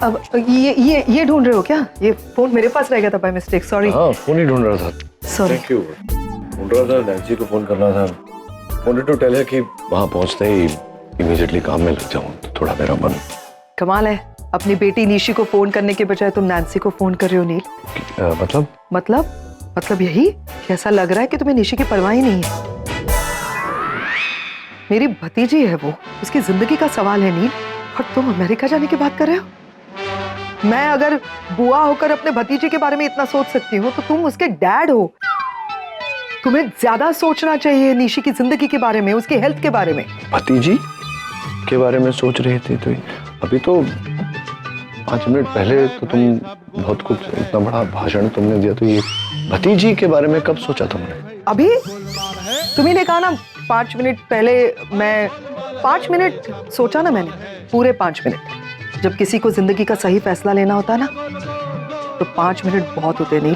अब ये ढूंढ रहे हो क्या? ये फोन मेरे पास रह गया था बाय मिस्टेक, सॉरी। हाँ, फोन ही ढूंढ रहा था। सॉरी। Thank you. ढूंढ रहा था, नैन्सी को फोन करना था। वांटेड टू टेल हर कि वहां पहुंचते ही इमीडिएटली काम में लग जाऊं, तो थोड़ा मेरा मन। कमाल है, अपनी बेटी निशी को फोन करने के बजाय तुम नैन्सी को फोन कर रहे हो नील। मतलब यही कि ऐसा लग रहा है कि तुम्हें निशी की परवाह ही नहीं है। मेरी भतीजी है वो, उसकी जिंदगी का सवाल है नील, और तुम अमेरिका जाने की बात कर रहे हो। मैं अगर बुआ होकर अपने भतीजे के बारे में इतना सोच सकती हूँ तो तुम उसके डैड हो, तुम्हें ज्यादा सोचना चाहिए निशी की जिंदगी के बारे में, उसकी हेल्थ के बारे में। भतीजी के बारे में सोच रहे थे तो अभी तो 5 मिनट पहले तो तुम बहुत कुछ, इतना बड़ा भाषण तुमने दिया, तो ये भतीजी के बारे में कब सोचा तुमने? अभी तुम्ही ने कहा ना 5 मिनट पहले। मैं 5 मिनट सोचा ना मैंने, पूरे 5 मिनट। जब किसी को जिंदगी का सही फैसला लेना होता है ना तो 5 मिनट बहुत होते नहीं।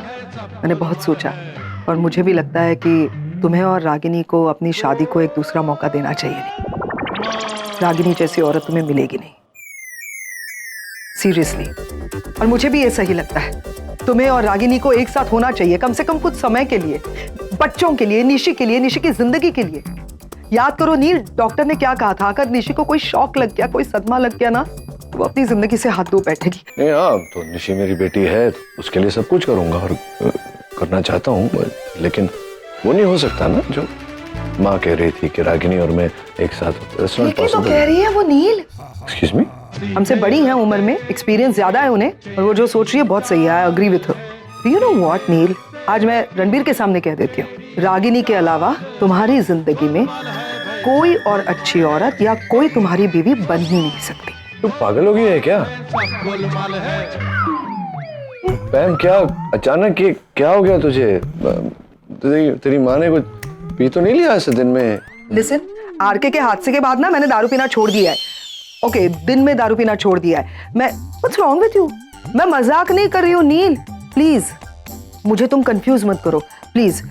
मैंने बहुत सोचा और मुझे भी लगता है कि तुम्हें और रागिनी को अपनी शादी को एक दूसरा मौका देना चाहिए। रागिनी जैसी औरत तुम्हें मिलेगी नहीं, सीरियसली। और मुझे भी ये सही लगता है, तुम्हें और रागिनी को एक साथ होना चाहिए, कम से कम कुछ समय के लिए, बच्चों के लिए, निशी के लिए, निशी की जिंदगी के लिए। याद करो नील, डॉक्टर ने क्या कहा था, अगर निशी को कोई शॉक लग गया, कोई सदमा लग गया ना, तो वो अपनी जिंदगी से हाथ धो बैठेगी। नहीं, हाँ, तो निशी मेरी बेटी है, उसके लिए सब कुछ करूंगा और करना चाहता हूँ, लेकिन वो नहीं हो सकता ना जो माँ कह रही थी कि रागिनी और मैं एक साथ। लेकिन तो कह रही है वो नील। Excuse me? हमसे बड़ी हैं उम्र में, एक्सपीरियंस ज्यादा है उन्हें, और वो जो सोच रही है बहुत सही है। I agree with her. You know what Neel, आज मैं रणबीर के सामने कह देती हूँ, रागिनी के अलावा तुम्हारी जिंदगी में कोई और अच्छी औरत या कोई तुम्हारी बीवी बन ही नहीं सकती। तू पागल हो गई है क्या? पैम क्या अचानक ये क्या हो गया तुझे? तेरी माँ ने कुछ पी तो नहीं लिया ऐसे दिन में? लिसन, आरके के हादसे के बाद ना मैंने दारू पीना छोड़ दिया है। ओके, दिन में दारू पीना छोड़ दिया है। मैं व्हाट्स रॉन्ग विद यू? मैं मजाक नहीं कर रही हूँ नील, प्लीज मुझे तुम कंफ्यूज मत करो, प्लीज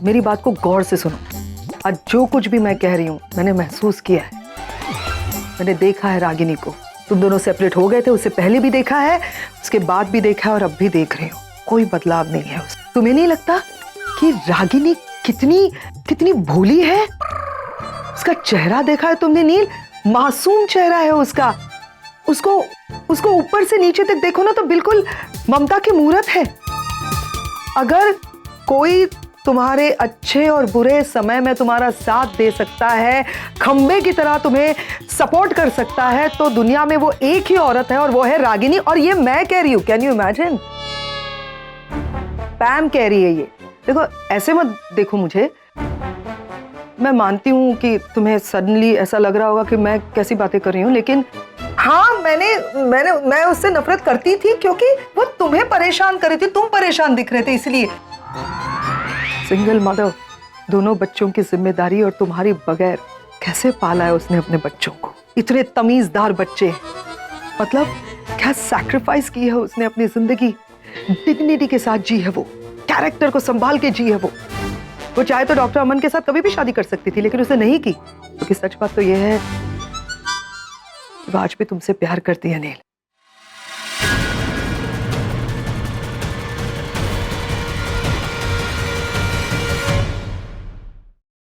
मेरी बात को गौर से सुनो। आज जो कुछ भी मैं कह रही हूँ मैंने महसूस किया है, मैंने देखा है रागिनी को। तुम दोनों सेपरेट हो गए थे, उससे पहले भी देखा है, उसके बाद भी देखा है और अब भी देख रही हूँ। कोई बदलाव नहीं है उसमें। तुम्हें नहीं लगता कि रागिनी कितनी कितनी भोली है? उसका चेहरा देखा है तुमने नील? मासूम चेहरा है उसका। उसको ऊपर से नीचे तक देखो ना तो बिल्कुल ममता की मूरत है। अगर कोई तुम्हारे अच्छे और बुरे समय में तुम्हारा साथ दे सकता है, खंबे की तरह तुम्हें सपोर्ट कर सकता है, तो दुनिया में वो एक ही औरत है और वो है रागिनी। और ये मैं कह रही हूं, कैन यू इमेजिन? पैम कह रही है ये। देखो ऐसे मत देखो मुझे, मैं मानती हूँ कि तुम्हें सडनली ऐसा लग रहा होगा कि मैं कैसी बातें कर रही हूँ, लेकिन हाँ मैं उससे नफरत करती थी क्योंकि वो तुम्हें परेशान कर रही थी, तुम परेशान दिख रहे थे इसलिए। सिंगल मदर, दोनों बच्चों की जिम्मेदारी और तुम्हारी बगैर कैसे पाला है उसने अपने बच्चों को? इतने तमीजदार बच्चे, मतलब क्या सैक्रिफाइस की है उसने अपनी जिंदगी, डिग्निटी के साथ जी है वो, कैरेक्टर को संभाल के जी है वो चाहे तो डॉक्टर अमन के साथ कभी भी शादी कर सकती थी, लेकिन उसने नहीं की। क्योंकि सच बात तो यह है कि वो आज भी तुमसे प्यार करती है नील।